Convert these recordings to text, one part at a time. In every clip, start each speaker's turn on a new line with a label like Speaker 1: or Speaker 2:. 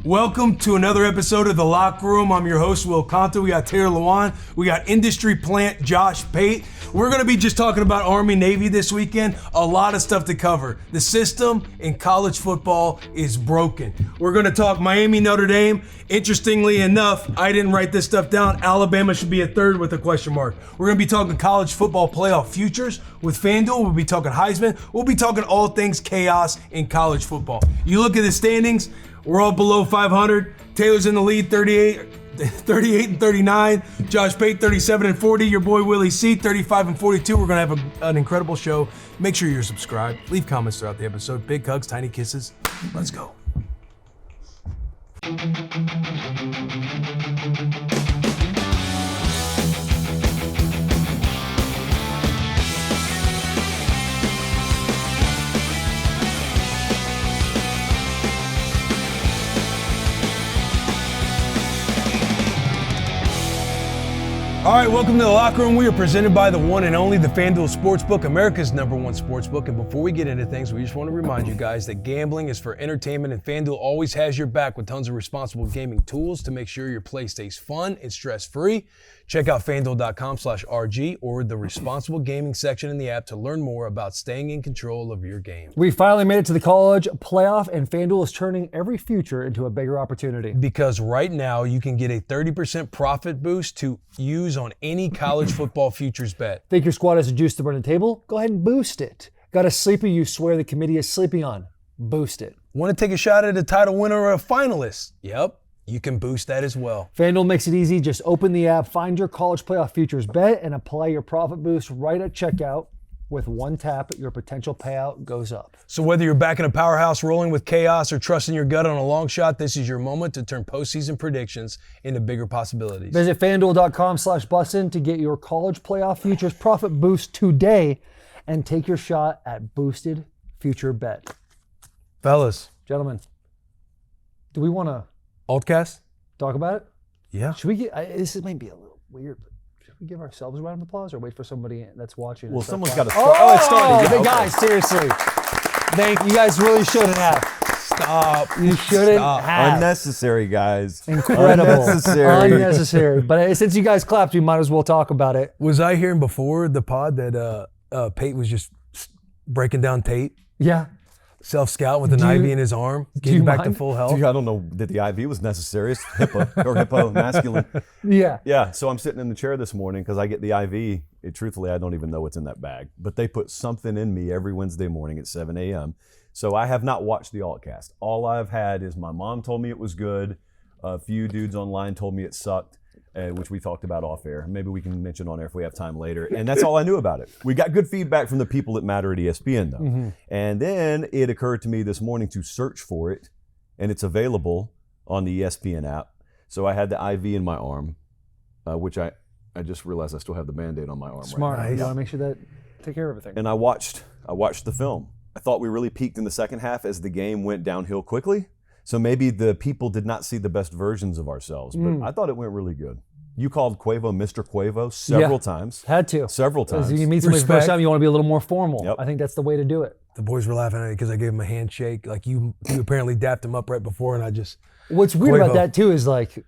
Speaker 1: Welcome to another episode of The Locker Room. I'm your host, Will Compton. We got Taylor Lewan. We got industry plant Josh Pate. We're going to be just talking about Army-Navy this weekend. A lot of stuff to cover. The system in college football is broken. We're going to talk Miami-Notre Dame. Interestingly enough, I didn't write this stuff down. Alabama should be a third with a question mark. We're going to be talking college football playoff futures with FanDuel. We'll be talking Heisman. We'll be talking all things chaos in college football. You look at the standings, we're all below 500. Taylor's in the lead, 38 and 39. Josh Pate, 37 and 40. Your boy Willie C, 35 and 42. We're going to have an incredible show. Make sure you're subscribed. Leave comments throughout the episode. Big hugs, tiny kisses. Let's go. All right, welcome to The Locker Room. We are presented by the one and only the FanDuel Sportsbook, America's #1 sportsbook. And before we get into things, we just want to remind you guys that gambling is for entertainment, and FanDuel always has your back with tons of responsible gaming tools to make sure your play stays fun and stress-free. Check out FanDuel.com/RG or the responsible gaming section in the app to learn more about staying in control of your game.
Speaker 2: We finally made it to the college playoff, and FanDuel is turning every future into a bigger opportunity.
Speaker 1: Because right now, you can get a 30% profit boost to use on any college football futures bet.
Speaker 2: Think your squad has a juice to run the table? Go ahead and boost it. Got a sleeper you swear the committee is sleeping on? Boost it.
Speaker 1: Want to take a shot at a title winner or a finalist? Yep. You can boost that as well.
Speaker 2: FanDuel makes it easy. Just open the app, find your college playoff futures bet, and apply your profit boost right at checkout. With one tap, your potential payout goes up.
Speaker 1: So whether you're backing a powerhouse rolling with chaos or trusting your gut on a long shot, this is your moment to turn postseason predictions into bigger possibilities.
Speaker 2: Visit FanDuel.com/Bussin to get your college playoff futures profit boost today and take your shot at boosted future bet.
Speaker 1: Fellas.
Speaker 2: Gentlemen, do we want to
Speaker 1: Altcast?
Speaker 2: talk about it?
Speaker 1: Yeah.
Speaker 2: Should we get, this might be a little weird, but should we give ourselves a round of applause or wait for somebody that's watching?
Speaker 3: Well, someone's got to start. Oh, it started.
Speaker 2: The guys, seriously. Thank you. guys really shouldn't have.
Speaker 1: Stop.
Speaker 2: You shouldn't have.
Speaker 3: Unnecessary, guys.
Speaker 2: Incredible.
Speaker 3: Unnecessary.
Speaker 2: Unnecessary. But since you guys clapped, we might as well talk about it.
Speaker 1: Was I hearing before the pod that Pate was just breaking down Tate?
Speaker 2: Yeah.
Speaker 1: Self-scout with an IV in his arm, getting back to full health.
Speaker 3: Dude, I don't know that the IV was necessary. It's hippo masculine.
Speaker 2: Yeah.
Speaker 3: Yeah, so I'm sitting in the chair this morning because I get the IV. Truthfully, I don't even know what's in that bag. But they put something in me every Wednesday morning at 7 a.m. So I have not watched the Altcast. All I've had is my mom told me it was good. A few dudes online told me it sucked, which we talked about off air. Maybe we can mention on air if we have time later. And that's all I knew about it. We got good feedback from the people that matter at ESPN, though. Mm-hmm. And then it occurred to me this morning to search for it, and it's available on the ESPN app. So I had the IV in my arm, which I just realized I still have the Band-Aid on my arm.
Speaker 2: Smart.
Speaker 1: Right now.
Speaker 2: You want to make sure that take care of everything.
Speaker 3: And I watched the film. I thought we really peaked in the second half as the game went downhill quickly. So maybe the people did not see the best versions of ourselves, but I thought it went really good. You called Quavo Mr. Quavo several times.
Speaker 2: Had to.
Speaker 3: Several times.
Speaker 2: You meet somebody for the first time, you want to be a little more formal.
Speaker 3: Yep.
Speaker 2: I think that's the way to do it.
Speaker 1: The boys were laughing at it because I gave him a handshake. Like you apparently dapped him up right before, and I just.
Speaker 2: What's weird
Speaker 1: Quavo.
Speaker 2: about that too is like,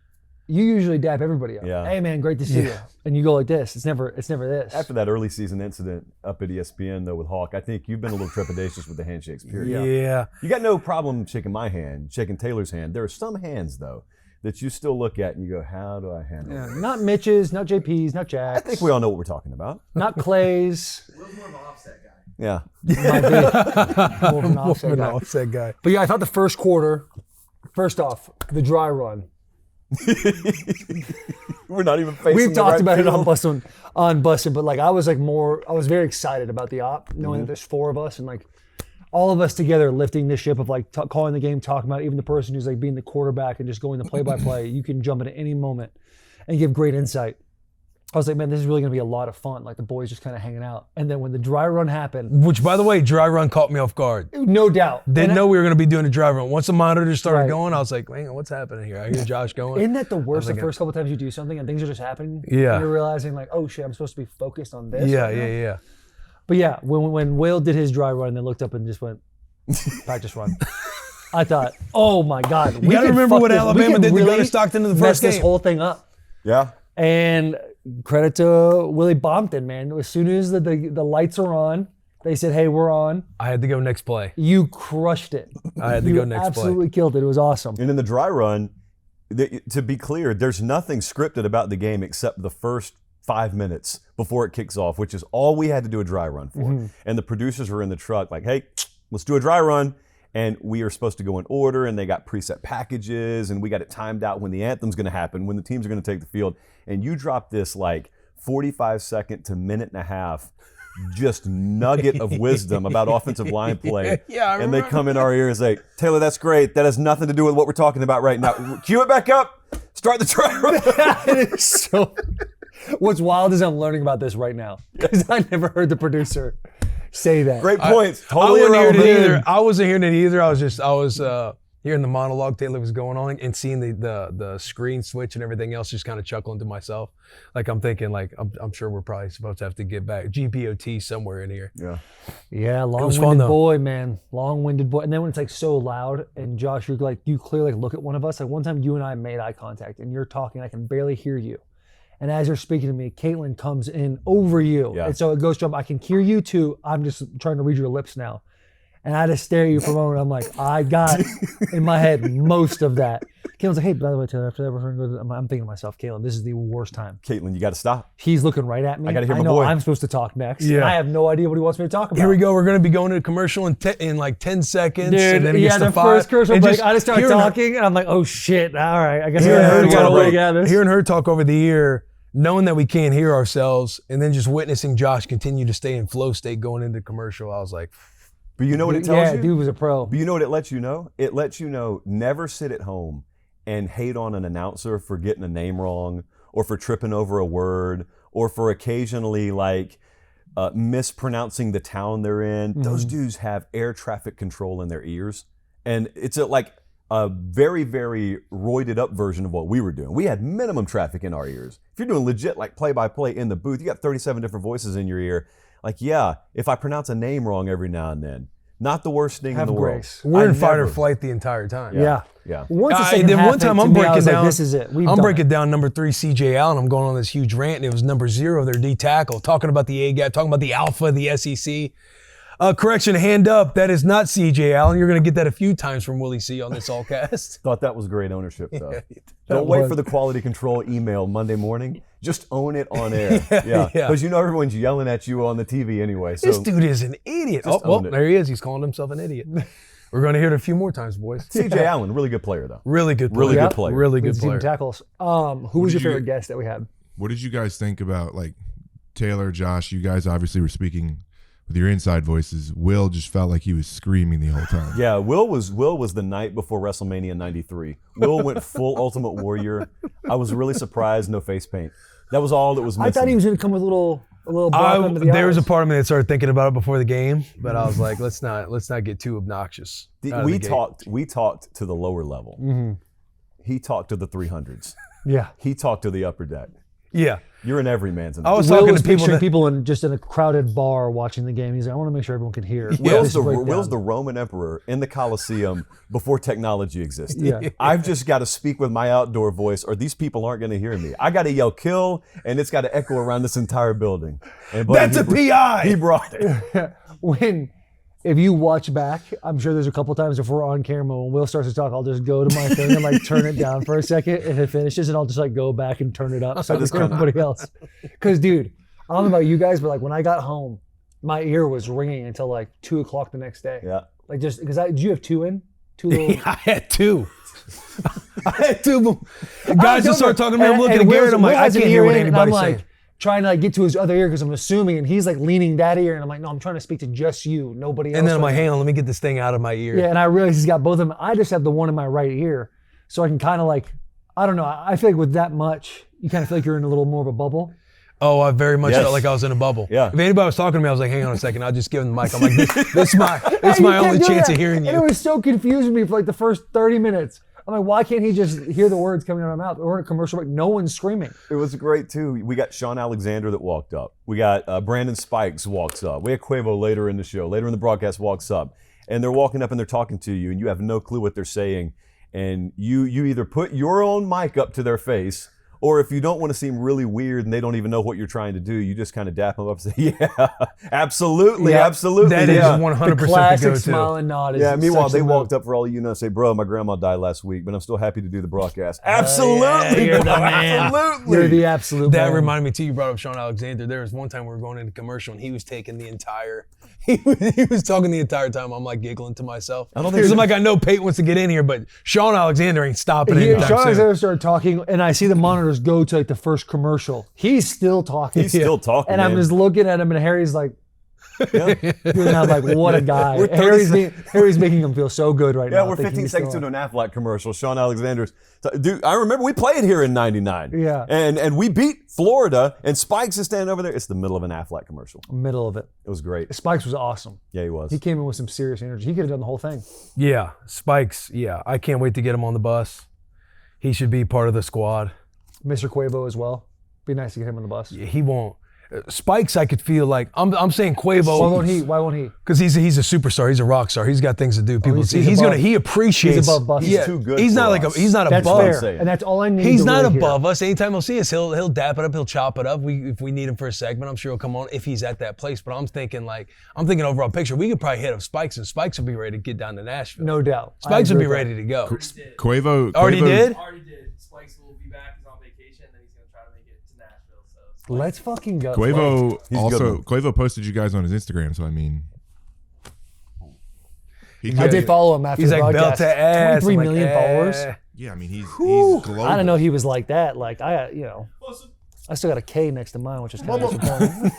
Speaker 2: you usually dap everybody up.
Speaker 3: Yeah.
Speaker 2: Hey man, great to see you. And you go like this. It's never this.
Speaker 3: After that early season incident up at ESPN though with Hawk, I think you've been a little trepidatious with the handshakes, period.
Speaker 1: Yeah.
Speaker 3: You got no problem shaking my hand, shaking Taylor's hand. There are some hands though that you still look at and you go, how do I handle it?
Speaker 2: Not Mitch's, not JP's, not Jack's.
Speaker 3: I think we all know what we're talking about.
Speaker 2: Not Clay's.
Speaker 4: Will's more of an offset guy.
Speaker 3: Yeah.
Speaker 2: Might be. More of an offset guy.
Speaker 1: Offset guy.
Speaker 2: But yeah, I thought the first quarter, first off, the dry run.
Speaker 3: We're not even facing
Speaker 2: We've
Speaker 3: the
Speaker 2: talked
Speaker 3: right
Speaker 2: about
Speaker 3: field.
Speaker 2: it on Bussin, but like I was very excited about the op, knowing that there's four of us and like all of us together lifting this ship of like calling the game, talking about it. Even the person who's like being the quarterback and just going the play-by-play, you can jump in at any moment and give great insight. I was like, man, this is really going to be a lot of fun. Like the boys just kind of hanging out. And then when the dry run happened.
Speaker 1: Which, by the way, dry run caught me off guard.
Speaker 2: No doubt.
Speaker 1: Didn't know we were going to be doing a dry run. Once the monitors started
Speaker 2: Right.
Speaker 1: going, I was like, man, what's happening here? I hear Josh going.
Speaker 2: Isn't that the worst the
Speaker 1: thinking-
Speaker 2: first couple times you do something and things are just happening?
Speaker 1: Yeah.
Speaker 2: And you're realizing like, oh shit, I'm supposed to be focused on this.
Speaker 1: Yeah,
Speaker 2: right now?
Speaker 1: yeah.
Speaker 2: But yeah, when Will did his dry run, they looked up and just went, practice run. I thought, oh my God.
Speaker 1: You got to remember what Alabama did to go to Stockton in the first game.
Speaker 2: This whole thing up.
Speaker 3: Yeah.
Speaker 2: And credit to Willie Compton, man. As soon as the lights are on, they said, hey, we're on.
Speaker 1: I had to go next play.
Speaker 2: You crushed it.
Speaker 1: I had to go next play.
Speaker 2: Absolutely killed it. It was awesome.
Speaker 3: And in the dry run, to be clear, there's nothing scripted about the game except the first 5 minutes before it kicks off, which is all we had to do a dry run for. And the producers were in the truck like, hey, let's do a dry run. And we are supposed to go in order, and they got preset packages, and we got it timed out when the anthem's going to happen, when the teams are going to take the field. And you drop this like 45-second to minute and a half just nugget of wisdom about offensive line play. And they come in our ear and say, Taylor, that's great. That has nothing to do with what we're talking about right now. Cue it back up. Start the dry run.
Speaker 2: It is so. What's wild is I'm learning about this right now because I never heard the producer say that.
Speaker 3: Great points. Totally
Speaker 1: I wasn't hearing it
Speaker 3: irrelevant.
Speaker 1: either. I wasn't hearing it either. I was hearing the monologue Taylor was going on and seeing the screen switch and everything else, just kind of chuckling to myself. Like I'm thinking, like I'm sure we're probably supposed to have to get back GPOT somewhere in here.
Speaker 2: Yeah,
Speaker 1: fun,
Speaker 2: long-winded
Speaker 1: though.
Speaker 2: boy, man. Long-winded boy. And then when it's like so loud, and Josh, you clearly look at one of us. Like one time you and I made eye contact, and you're talking, I can barely hear you. And as you're speaking to me, Caitlin comes in over you.
Speaker 3: Yeah.
Speaker 2: And so it goes from, I can hear you to, I'm just trying to read your lips now. And I just stare at you for a moment. I'm like, I got in my head most of that. Caitlin's like, hey, by the way, Taylor, after that, we're going to go to, I'm thinking to myself, Caitlin, this is the worst time.
Speaker 3: Caitlin, you got to stop.
Speaker 2: He's looking right at me.
Speaker 3: I gotta hear my
Speaker 2: know
Speaker 3: boy.
Speaker 2: I'm supposed to talk next.
Speaker 1: Yeah.
Speaker 2: I have no idea what he wants me to talk about.
Speaker 1: Here we go. We're going to be going to a commercial in like 10 seconds.
Speaker 2: Dude,
Speaker 1: and then it
Speaker 2: yeah,
Speaker 1: gets to
Speaker 2: the
Speaker 1: 5.
Speaker 2: first commercial
Speaker 1: And
Speaker 2: break, I just started
Speaker 1: hearing her-
Speaker 2: talking, and I'm like, oh shit, all right, I guess
Speaker 1: Hearing her
Speaker 2: we gotta
Speaker 1: talk-
Speaker 2: work out this.
Speaker 1: Hearing her talk over the ear, knowing that we can't hear ourselves, and then just witnessing Josh continue to stay in flow state going into commercial, I was like,
Speaker 3: But you know what it tells
Speaker 2: Yeah,
Speaker 3: you?
Speaker 2: dude was a pro.
Speaker 3: But you know what it lets you know? It lets you know never sit at home and hate on an announcer for getting a name wrong or for tripping over a word or for occasionally mispronouncing the town they're in. Those dudes have air traffic control in their ears. And it's a very, very roided up version of what we were doing. We had minimum traffic in our ears. If you're doing legit play-by-play in the booth, you got 37 different voices in your ear. If I pronounce a name wrong every now and then, not the worst thing in the world.
Speaker 2: grace.
Speaker 1: we're in
Speaker 3: I
Speaker 1: fight or
Speaker 3: never-
Speaker 1: flight the entire time.
Speaker 2: Yeah. Once the
Speaker 1: And
Speaker 2: second
Speaker 1: then
Speaker 2: half
Speaker 1: one time
Speaker 2: hit,
Speaker 1: I'm
Speaker 2: to me, I
Speaker 1: breaking
Speaker 2: was like,
Speaker 1: down.
Speaker 2: this is it.
Speaker 1: I'm breaking down number 3 CJ Allen. I'm going on this huge rant, and it was number 0, their D tackle, talking about the A gap, talking about the alpha, the SEC. Correction, hand up. That is not CJ Allen. You're going to get that a few times from Willie C on this allcast.
Speaker 3: Thought that was great ownership, though.
Speaker 1: Yeah,
Speaker 3: Don't wait for the quality control email Monday morning. Just own it on air. Yeah. Because everyone's yelling at you on the TV anyway. So
Speaker 1: This dude is an idiot.
Speaker 3: Just
Speaker 1: Oh, well,
Speaker 3: own it.
Speaker 1: there he is. He's calling himself an idiot. We're going to hear it a few more times, boys.
Speaker 3: CJ Allen, really good player, though.
Speaker 1: Really good player.
Speaker 3: Really good player.
Speaker 1: Really good
Speaker 2: Leads team
Speaker 1: player.
Speaker 2: tackles. Who was your
Speaker 4: did you
Speaker 2: favorite
Speaker 4: get?
Speaker 2: guest that we had?
Speaker 4: What did you guys think about Taylor, Josh? You guys obviously were speaking with your inside voices. Will just felt like he was screaming the whole time.
Speaker 3: Yeah, Will was the night before WrestleMania 93. Will went full Ultimate Warrior. I was really surprised, no face paint. That was all that was missing.
Speaker 2: I thought he was going to come with a little black under the
Speaker 1: There was a
Speaker 2: eyes.
Speaker 1: part of me that started thinking about it before the game, but I was like, let's not get too obnoxious. out of the gate.
Speaker 3: We talked to the lower level.
Speaker 2: Mm-hmm.
Speaker 3: He talked to the 300s.
Speaker 2: Yeah.
Speaker 3: He talked to the upper deck.
Speaker 1: Yeah.
Speaker 3: You're in every man's in
Speaker 1: I was
Speaker 2: Will
Speaker 1: talking
Speaker 2: was
Speaker 1: to people
Speaker 2: picturing
Speaker 1: that,
Speaker 2: people in a crowded bar watching the game. He's like, I want to make sure everyone can hear.
Speaker 3: Will's
Speaker 2: this breakdown.
Speaker 3: the Roman emperor in the Colosseum before technology existed.
Speaker 2: Yeah.
Speaker 3: I've just got to speak with my outdoor voice or these people aren't going to hear me. I got to yell kill and it's got to echo around this entire building. And buddy,
Speaker 1: that's a PI.
Speaker 3: He brought it.
Speaker 2: If you watch back, I'm sure there's a couple times if we're on camera, when Will starts to talk, I'll just go to my thing and turn it down for a second, and it finishes, and I'll just go back and turn it up so I just everybody else. Because, dude, I don't know about you guys, but when I got home, my ear was ringing until 2:00 the next day.
Speaker 3: Yeah.
Speaker 2: Just because did you have two little?
Speaker 1: I had 2. I had 2. The guys just started talking to me. I'm looking at
Speaker 2: Will's-
Speaker 1: Garrett. I'm like,
Speaker 2: Will
Speaker 1: I
Speaker 2: has an
Speaker 1: can't hear
Speaker 2: ear
Speaker 1: what
Speaker 2: in, and
Speaker 1: anybody's
Speaker 2: I'm
Speaker 1: saying.
Speaker 2: trying to get to his other ear because I'm assuming, and he's leaning that ear, and I'm like, no, I'm trying to speak to just you, nobody else.
Speaker 1: And then I'm
Speaker 2: right
Speaker 1: like,
Speaker 2: now.
Speaker 1: hang on, let me get this thing out of my ear.
Speaker 2: Yeah, and I realize he's got both of them. I just have the one in my right ear, so I can kind of I don't know. I feel like with that much, you kind of feel like you're in a little more of a bubble.
Speaker 1: Oh, I very much
Speaker 3: Yes.
Speaker 1: felt like I was in a bubble.
Speaker 3: Yeah.
Speaker 1: If anybody was talking to me, I was like, hang on a second, I'll just give them the mic. I'm like, this is my
Speaker 2: You
Speaker 1: only
Speaker 2: can't do
Speaker 1: chance
Speaker 2: that.
Speaker 1: of hearing
Speaker 2: And it
Speaker 1: you.
Speaker 2: was so confusing me for the first 30 minutes. I'm like, why can't he just hear the words coming out of my mouth? We're in a commercial break. No one's screaming.
Speaker 3: It was great too. We got Sean Alexander that walked up. We got Brandon Spikes walks up. We had Quavo later in the show, later in the broadcast walks up. and they're walking up and they're talking to you, and you have no clue what they're saying, and you either put your own mic up to their face, or if you don't want to seem really weird and they don't even know what you're trying to do, you just kind of dap them up and say, yeah, absolutely, absolutely.
Speaker 1: That is
Speaker 3: yeah.
Speaker 1: 100%
Speaker 2: The classic
Speaker 1: the go-to.
Speaker 2: smile and nod is
Speaker 3: Yeah, meanwhile,
Speaker 2: such
Speaker 3: they
Speaker 2: a
Speaker 3: walked
Speaker 2: move.
Speaker 3: up for all you know and say, bro, my grandma died last week, but I'm still happy to do the broadcast. Absolutely,
Speaker 1: you're the
Speaker 3: bro,
Speaker 1: man.
Speaker 3: absolutely.
Speaker 2: You're the absolute
Speaker 1: That
Speaker 2: man.
Speaker 1: reminded me too. You brought up Sean Alexander. There was one time we were going into commercial and he was taking the entire. He was talking the entire time. I'm like giggling to myself. I don't think I'm like, I know Pate wants to get in here, but Sean Alexander ain't stopping anytime
Speaker 2: Sean
Speaker 1: soon.
Speaker 2: Alexander started talking, and I see the monitors go to like the first commercial. He's still talking.
Speaker 3: He's still talking,
Speaker 2: And I'm
Speaker 3: man.
Speaker 2: just looking at him, and Harry's like,
Speaker 3: Yeah.
Speaker 2: and I'm like, what a guy.
Speaker 3: We're 30
Speaker 2: Harry's making him feel so good right now.
Speaker 3: Yeah, we're
Speaker 2: thinking
Speaker 3: 15
Speaker 2: he's
Speaker 3: seconds
Speaker 2: still
Speaker 3: into an Aflac commercial. Sean Alexander's. Dude, I remember we played here in '99.
Speaker 2: Yeah.
Speaker 3: And we beat Florida, and Spikes is standing over there. It's the middle of an Aflac commercial.
Speaker 2: middle of it.
Speaker 3: It was great.
Speaker 2: Spikes was awesome.
Speaker 3: Yeah, he was.
Speaker 2: He came in with some serious energy. He could have done the whole thing.
Speaker 1: Yeah, Spikes. Yeah, I can't wait to get him on the bus. He should be part of the squad.
Speaker 2: Mr. Quavo as well. Be nice to get him on the bus.
Speaker 1: Yeah, he won't. Spikes, I could feel like I'm saying Quavo.
Speaker 2: Why won't he? Why won't he?
Speaker 1: Because he's a superstar. He's a rock star. He's got things to do. People
Speaker 2: he's-
Speaker 1: see.
Speaker 2: he's above-
Speaker 1: He appreciates.
Speaker 2: he's above Bussin.
Speaker 3: He's too good
Speaker 1: He's
Speaker 3: for
Speaker 1: not like
Speaker 3: us.
Speaker 1: he's not
Speaker 2: That's
Speaker 1: above.
Speaker 2: fair. And that's all I need
Speaker 1: He's
Speaker 2: to
Speaker 1: not
Speaker 2: really hear.
Speaker 1: above us. Anytime he'll see us, he'll dap it up. He'll chop it up. If we need him for a segment, I'm sure he'll come on if he's at that place. But I'm thinking overall picture. We could probably hit up Spikes, and Spikes will be ready to get down to Nashville.
Speaker 2: No doubt. I
Speaker 1: Spikes will
Speaker 2: agree
Speaker 1: be
Speaker 2: with
Speaker 1: ready to go.
Speaker 4: Quavo
Speaker 1: Already did?
Speaker 5: Already did. Spikes will be back. He's on vacation, and then he's gonna try to make it to Nashville. So
Speaker 2: that. Let's fucking go.
Speaker 4: Quavo
Speaker 3: He's a good
Speaker 4: also
Speaker 3: one.
Speaker 4: Quavo posted you guys on his Instagram, so I mean, he
Speaker 2: I did follow him after
Speaker 1: He's
Speaker 2: the
Speaker 1: like belt
Speaker 2: broadcast.
Speaker 1: to ass.
Speaker 2: 23
Speaker 1: I'm like,
Speaker 2: million followers.
Speaker 4: Yeah, I mean he's global.
Speaker 2: I didn't know he was like that. Like I still got a K next to mine, which is kind of disappointing.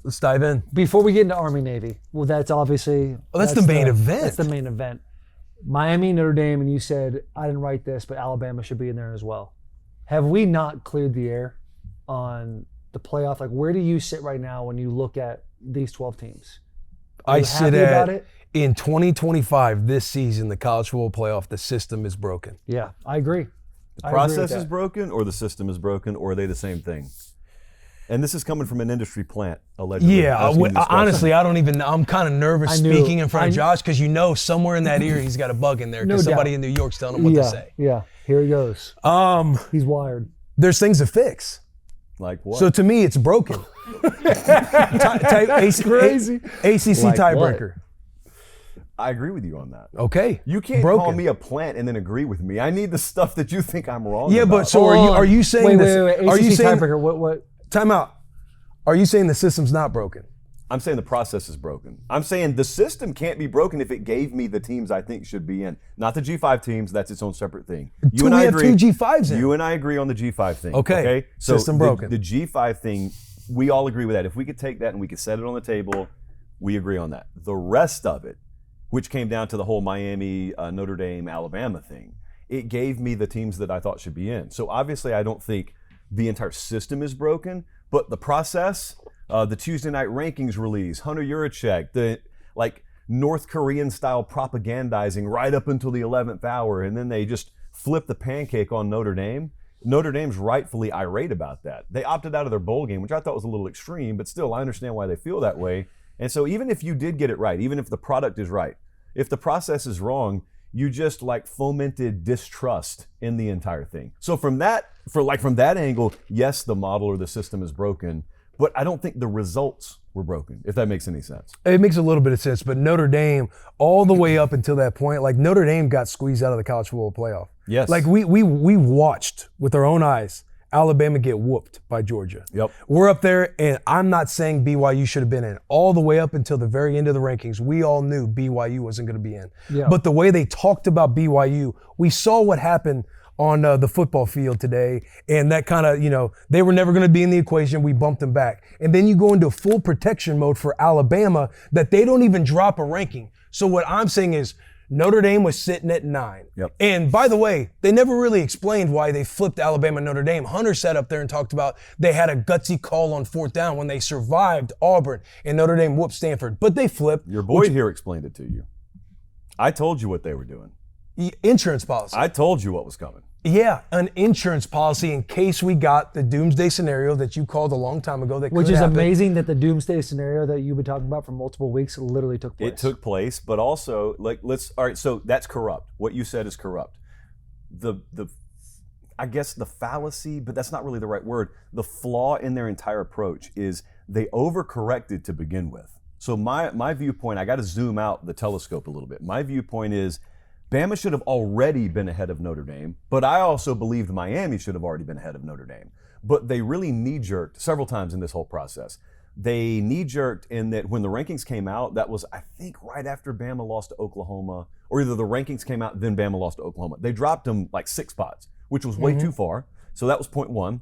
Speaker 1: Let's dive in.
Speaker 2: Before we get into Army Navy, well, that's obviously
Speaker 1: that's the main event.
Speaker 2: That's the main event. Miami, Notre Dame, and you said I didn't write this, but Alabama should be in there as well. Have we not cleared the air on the playoff? Like, where do you sit right now when you look at these 12 teams? Are
Speaker 1: I
Speaker 2: you
Speaker 1: sit
Speaker 2: happy about
Speaker 1: at
Speaker 2: it?
Speaker 1: in 2025 this season, the college football playoff, the system is broken.
Speaker 2: Yeah, I agree.
Speaker 3: The process is broken, or the system is broken, or are they the same thing? And this is coming from an industry plant, allegedly.
Speaker 1: Yeah,
Speaker 3: asking this question.
Speaker 1: honestly, I don't even know. I'm kind of nervous
Speaker 2: I knew.
Speaker 1: speaking in front of Josh because somewhere in that ear he's got a bug in there because
Speaker 2: No
Speaker 1: somebody
Speaker 2: doubt.
Speaker 1: in New York's telling him what to say.
Speaker 2: Yeah. Here he goes. He's wired.
Speaker 1: There's things to fix.
Speaker 3: Like what?
Speaker 1: So to me, it's broken.
Speaker 2: Crazy.
Speaker 1: ACC
Speaker 2: Like
Speaker 1: tiebreaker.
Speaker 3: I agree with you on that.
Speaker 1: Okay.
Speaker 3: You can't
Speaker 1: broken.
Speaker 3: call me a plant and then agree with me. I need the stuff that you think I'm wrong
Speaker 1: Yeah,
Speaker 3: about.
Speaker 1: but so are you saying
Speaker 2: wait,
Speaker 1: this?
Speaker 2: Wait.
Speaker 1: Are you
Speaker 2: ACC
Speaker 1: saying
Speaker 2: tiebreaker? What?
Speaker 1: time out? Are you saying the system's not broken?
Speaker 3: I'm saying the process is broken. I'm saying the system can't be broken if it gave me the teams I think should be in. Not the G5 teams, that's its own separate thing. You and I
Speaker 1: have
Speaker 3: agree.
Speaker 1: two G5s in.
Speaker 3: You and I agree on the G5 thing.
Speaker 1: Okay.
Speaker 3: So
Speaker 1: System broken.
Speaker 3: The G5 thing, we all agree with that. If we could take that and we could set it on the table, we agree on that. The rest of it, which came down to the whole Miami, Notre Dame, Alabama thing, it gave me the teams that I thought should be in. So obviously I don't think the entire system is broken, but the process, the Tuesday night rankings release, Hunter Yurachek, the North Korean style propagandizing right up until the 11th hour, and then they just flip the pancake on Notre Dame. Notre Dame's rightfully irate about that. They opted out of their bowl game, which I thought was a little extreme, but still I understand why they feel that way. And so even if you did get it right, even if the product is right, if the process is wrong, you just fomented distrust in the entire thing. So from that angle, yes, the model or the system is broken, but I don't think the results were broken, if that makes any sense.
Speaker 1: It makes a little bit of sense, but Notre Dame, all the way up until that point, Notre Dame got squeezed out of the college football playoff.
Speaker 3: Yes.
Speaker 1: We watched with our own eyes Alabama get whooped by Georgia.
Speaker 3: Yep.
Speaker 1: We're up there, and I'm not saying BYU should have been in. All the way up until the very end of the rankings, we all knew BYU wasn't going to be in.
Speaker 2: Yeah.
Speaker 1: But the way they talked about BYU, we saw what happened on the football field today, and that kind of, they were never going to be in the equation. We bumped them back. And then you go into full protection mode for Alabama that they don't even drop a ranking. So what I'm saying is Notre Dame was sitting at 9.
Speaker 3: Yep.
Speaker 1: And by the way, they never really explained why they flipped Alabama and Notre Dame. Hunter sat up there and talked about they had a gutsy call on 4th down when they survived Auburn and Notre Dame whooped Stanford. But they flipped.
Speaker 3: Your boy here explained it to you. I told you what they were doing.
Speaker 1: Insurance policy.
Speaker 3: I told you what was coming.
Speaker 1: Yeah, an insurance policy in case we got the doomsday scenario that you called a long time ago. That
Speaker 2: Which
Speaker 1: could
Speaker 2: is
Speaker 1: happen.
Speaker 2: amazing that the doomsday scenario that you've been talking about for multiple weeks literally took place.
Speaker 3: It took place, but also all right, so that's corrupt. What you said is corrupt. The I guess the fallacy, but that's not really the right word. The flaw in their entire approach is they overcorrected to begin with. So my viewpoint, I got to zoom out the telescope a little bit. My viewpoint is Bama should have already been ahead of Notre Dame, but I also believed Miami should have already been ahead of Notre Dame. But they really knee-jerked several times in this whole process. They knee-jerked in that when the rankings came out, that was, I think, right after Bama lost to Oklahoma, or either the rankings came out, then Bama lost to Oklahoma. They dropped them like 6 spots, which was way too far. So that was point one.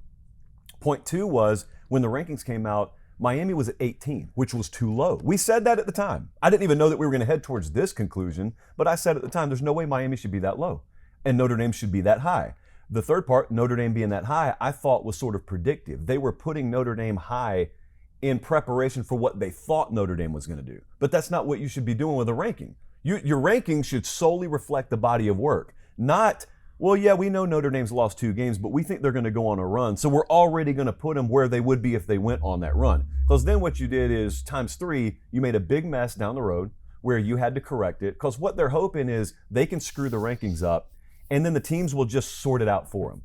Speaker 3: Point two was when the rankings came out, Miami was at 18, which was too low. We said that at the time. I didn't even know that we were going to head towards this conclusion, but I said at the time, there's no way Miami should be that low, and Notre Dame should be that high. The third part, Notre Dame being that high, I thought was sort of predictive. They were putting Notre Dame high in preparation for what they thought Notre Dame was going to do. But that's not what you should be doing with a ranking. Your ranking should solely reflect the body of work, not, well, yeah, we know Notre Dame's lost 2 games, but we think they're going to go on a run, so we're already going to put them where they would be if they went on that run. Because then what you did is, times 3, you made a big mess down the road where you had to correct it, because what they're hoping is they can screw the rankings up, and then the teams will just sort it out for them.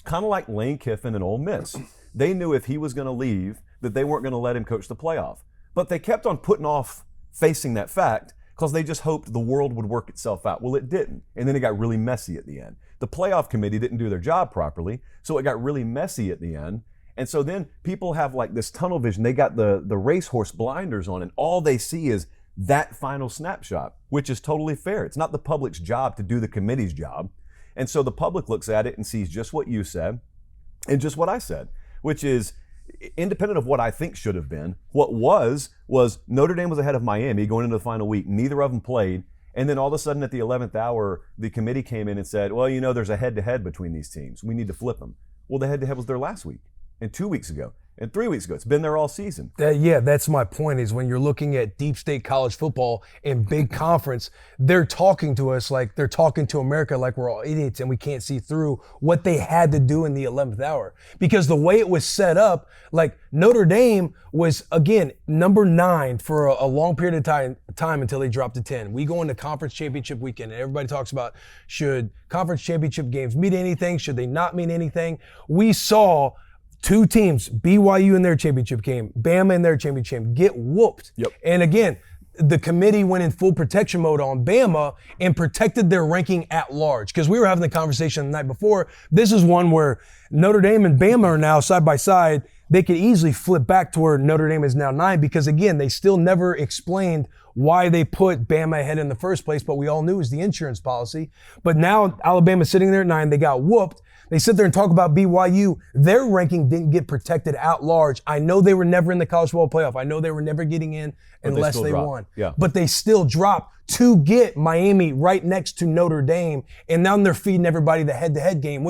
Speaker 3: Kind of like Lane Kiffin and Ole Miss. They knew if he was going to leave that they weren't going to let him coach the playoff. But they kept on putting off facing that fact because they just hoped the world would work itself out. Well, it didn't. And then it got really messy at the end. The playoff committee didn't do their job properly, so it got really messy at the end. And so then people have like this tunnel vision. They got the racehorse blinders on, and all they see is that final snapshot, which is totally fair. It's not the public's job to do the committee's job. And so the public looks at it and sees just what you said and just what I said, which is independent of what I think should have been. What was Notre Dame was ahead of Miami going into the final week. Neither of them played. And then all of a sudden at the 11th hour, the committee came in and said, well, you know, there's a head-to-head between these teams. We need to flip them. Well, the head-to-head was there last week and 2 weeks ago and 3 weeks ago. It's been there all season.
Speaker 1: That's my point, is when you're looking at deep state college football and big conference, they're talking to us like they're talking to America like we're all idiots and we can't see through what they had to do in the 11th hour. Because the way it was set up, like Notre Dame was, again, number 9 for a long period of time until they dropped to 10. We go into conference championship weekend and everybody talks about, should conference championship games mean anything? Should they not mean anything? We saw 2 teams, BYU in their championship game, Bama in their championship game, get whooped.
Speaker 3: Yep.
Speaker 1: And again, the committee went in full protection mode on Bama and protected their ranking at large. Because we were having the conversation the night before. This is one where Notre Dame and Bama are now side by side. They could easily flip back to where Notre Dame is now 9, because again, they still never explained why they put Bama ahead in the first place, but we all knew it was the insurance policy. But now Alabama's sitting there at 9, they got whooped. They sit there and talk about BYU. Their ranking didn't get protected at large. I know they were never in the college football playoff. I know they were never getting in unless they won.
Speaker 3: Yeah.
Speaker 1: But they still dropped to get Miami right next to Notre Dame. And now they're feeding everybody the head-to-head game,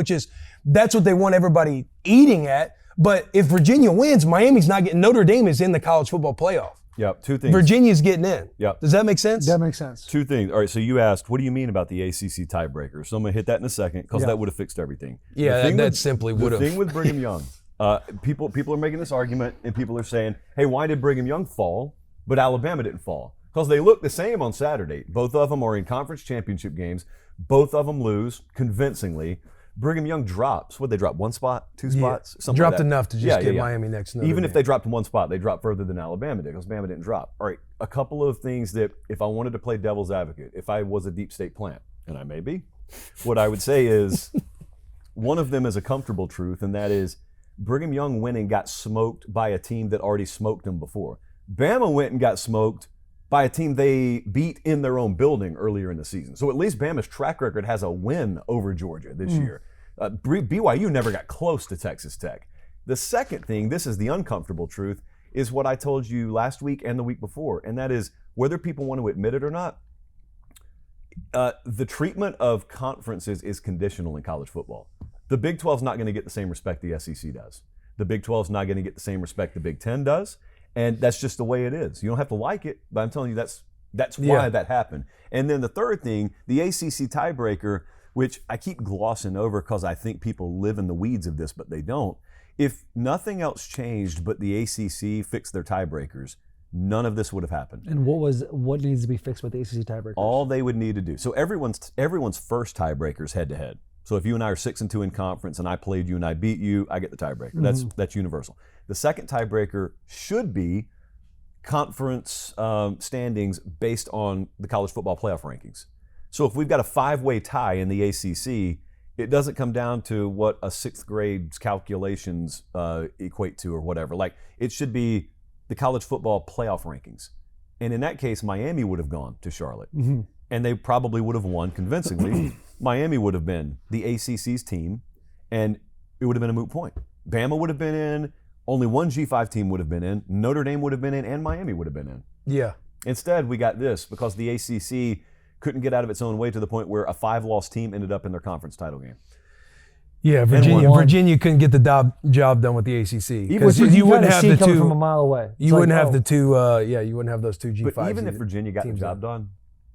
Speaker 1: that's what they want everybody eating at. But if Virginia wins, Miami's not getting, Notre Dame is in the college football playoff.
Speaker 3: Yep, 2 things.
Speaker 1: Virginia's getting in.
Speaker 3: Yep.
Speaker 1: Does that make sense?
Speaker 2: That makes sense.
Speaker 3: 2 things. All right, so you asked, what do you mean about the ACC tiebreaker? So I'm going to hit that in a second because that would have fixed everything.
Speaker 1: Yeah, that simply would have.
Speaker 3: The thing with Brigham Young, people are making this argument and people are saying, hey, why did Brigham Young fall, but Alabama didn't fall? Because they look the same on Saturday. Both of them are in conference championship games. Both of them lose convincingly. Brigham Young drops. Would they drop 1 spot, 2 spots? Something
Speaker 1: Dropped
Speaker 3: like that.
Speaker 1: enough to just get Miami next.
Speaker 3: Even if they dropped 1 spot, they dropped further than Alabama did because Bama didn't drop. All right, a couple of things that if I wanted to play devil's advocate, if I was a deep state plant, and I may be, what I would say is one of them is a comfortable truth, and that is Brigham Young went and got smoked by a team that already smoked them before. Bama went and got smoked by a team they beat in their own building earlier in the season. So at least Bama's track record has a win over Georgia this year. BYU never got close to Texas Tech. The second thing, this is the uncomfortable truth, is what I told you last week and the week before, and that is whether people want to admit it or not, the treatment of conferences is conditional in college football. The Big 12 is not going to get the same respect the SEC does. The Big 12 is not going to get the same respect the Big 10 does, and that's just the way it is. You don't have to like it, but I'm telling you that's why that happened. And then the third thing, the ACC tiebreaker, which I keep glossing over because I think people live in the weeds of this, but they don't. If nothing else changed but the ACC fixed their tiebreakers, none of this would have happened.
Speaker 2: And what needs to be fixed with the ACC tiebreakers?
Speaker 3: All they would need to do. So everyone's first tiebreaker is head-to-head. So if you and I are 6-2 in conference and I played you and I beat you, I get the tiebreaker. That's universal. The second tiebreaker should be conference standings based on the college football playoff rankings. So if we've got a 5-way tie in the ACC, it doesn't come down to what a 6th grade's calculations equate to or whatever. Like, it should be the college football playoff rankings. And in that case, Miami would have gone to Charlotte. And they probably would have won convincingly. Miami would have been the ACC's team, and it would have been a moot point. Bama would have been in, only one G5 team would have been in, Notre Dame would have been in, and Miami would have been in.
Speaker 1: Yeah.
Speaker 3: Instead, we got this because the ACC couldn't get out of its own way to the point where a 5-loss team ended up in their conference title game.
Speaker 1: Yeah, Virginia couldn't get the job done with the ACC because you wouldn't have the two
Speaker 2: from a mile away.
Speaker 1: You wouldn't have the two. You wouldn't have those two G5s.
Speaker 3: But even if Virginia got the job done,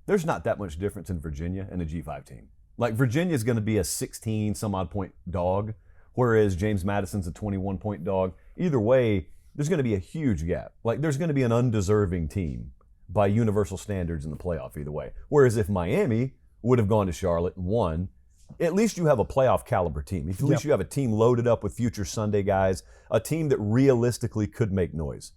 Speaker 3: there's not that much difference in Virginia and a G5 team. Like, Virginia's going to be a 16 some odd point dog, whereas James Madison's a 21 point dog. Either way, there's going to be a huge gap. Like, there's going to be an undeserving team by universal standards in the playoff either way. Whereas if Miami would have gone to Charlotte and won, at least you have a playoff caliber team. At least you have a team loaded up with future Sunday guys, a team that realistically could make noise.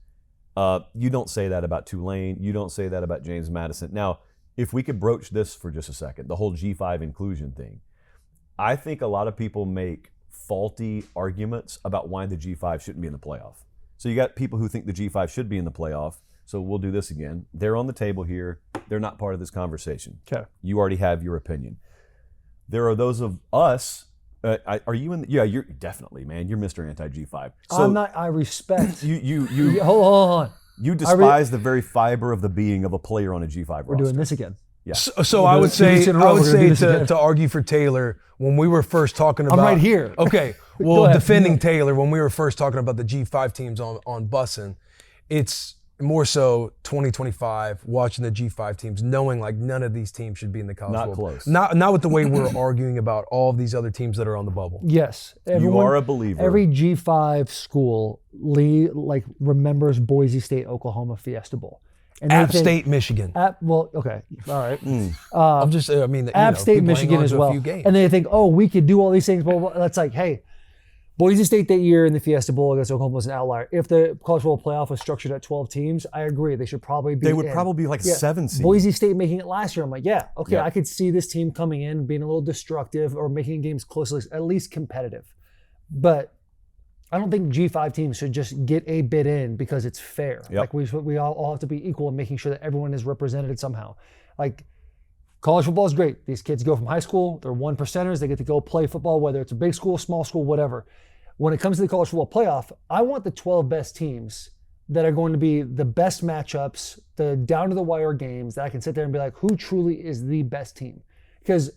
Speaker 3: You don't say that about Tulane. You don't say that about James Madison. Now, if we could broach this for just a second, the whole G5 inclusion thing, I think a lot of people make faulty arguments about why the G5 shouldn't be in the playoff. So you got people who think the G5 should be in the playoff. So we'll do this again. They're on the table here. They're not part of this conversation.
Speaker 2: Okay.
Speaker 3: You already have your opinion. There are those of us. Are you in? Yeah, you're definitely, man. You're Mr. Anti-G5. So
Speaker 2: I'm not. I respect.
Speaker 3: You
Speaker 2: Hold on.
Speaker 3: You despise the very fiber of the being of a player on a G5 roster.
Speaker 2: We're doing this again.
Speaker 3: Yeah.
Speaker 1: So I would say to argue for Taylor, when we were first talking about,
Speaker 2: I'm right here.
Speaker 1: Okay, well, defending Taylor, when we were first talking about the G5 teams on Bussin, it's more so 2025, watching the G5 teams, knowing like none of these teams should be in the college
Speaker 3: Not
Speaker 1: world.
Speaker 3: close.
Speaker 1: Not with the way we're arguing about all of these other teams that are on the bubble.
Speaker 2: Yes.
Speaker 3: You are a believer.
Speaker 2: Every G5 school remembers Boise State, Oklahoma Fiesta Bowl. And
Speaker 1: App State, Michigan.
Speaker 2: Okay, all right.
Speaker 1: I'm just,
Speaker 2: App State, Michigan as well. And they think, oh, we could do all these things. Blah, blah, blah. That's like, hey, Boise State that year in the Fiesta Bowl against Oklahoma was an outlier. If the college football playoff was structured at 12 teams, I agree. They should probably be.
Speaker 3: They would probably be like 7 seed.
Speaker 2: Boise State making it last year. I'm like, I could see this team coming in, being a little destructive or making games close, at least competitive. But I don't think G5 teams should just get a bid in because it's fair.
Speaker 3: Yep.
Speaker 2: Like we all have to be equal in making sure that everyone is represented somehow. Like, college football is great. These kids go from high school, they're 1%ers, they get to go play football, whether it's a big school, small school, whatever. When it comes to the college football playoff, I want the 12 best teams that are going to be the best matchups, the down to the wire games that I can sit there and be like, who truly is the best team? Because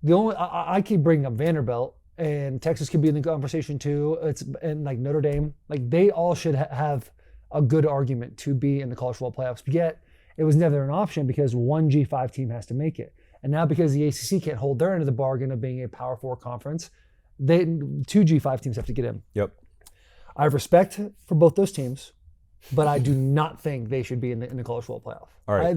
Speaker 2: I keep bringing up Vanderbilt, and Texas could be in the conversation too. And like Notre Dame, like they all should have a good argument to be in the college football playoffs. But yet it was never an option because one G5 team has to make it. And now because the ACC can't hold their end of the bargain of being a Power 4 conference, 2 G5 teams have to get in.
Speaker 3: Yep.
Speaker 2: I have respect for both those teams, but I do not think they should be in the college football playoff.
Speaker 3: All right.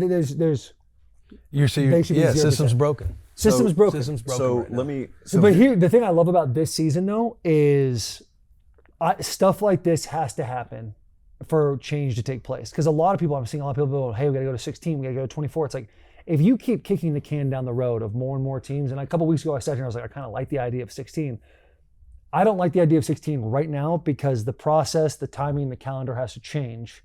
Speaker 1: System's broken.
Speaker 2: System's broken.
Speaker 1: System's broken.
Speaker 3: So
Speaker 1: right now.
Speaker 3: let me.
Speaker 2: But here, the thing I love about this season though is stuff like this has to happen for change to take place. Because I'm seeing a lot of people go, hey, we got to go to 16, we got to go to 24. It's like, if you keep kicking the can down the road of more and more teams, and a couple weeks ago I sat here and I was like, I kind of like the idea of 16. I don't like the idea of 16 right now because the process, the timing, the calendar has to change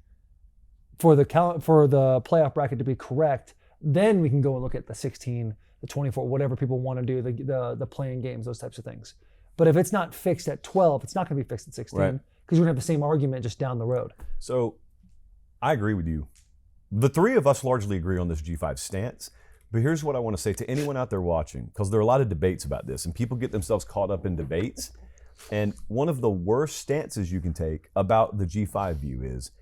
Speaker 2: for the playoff bracket to be correct. Then we can go and look at the 16, the 24, whatever people want to do, the playing games, those types of things. But if it's not fixed at 12, it's not going to be fixed at 16 because you're going to have the same argument just down the road.
Speaker 3: So I agree with you. The three of us largely agree on this G5 stance, but here's what I want to say to anyone out there watching, because there are a lot of debates about this, and people get themselves caught up in debates. And one of the worst stances you can take about the G5 view is,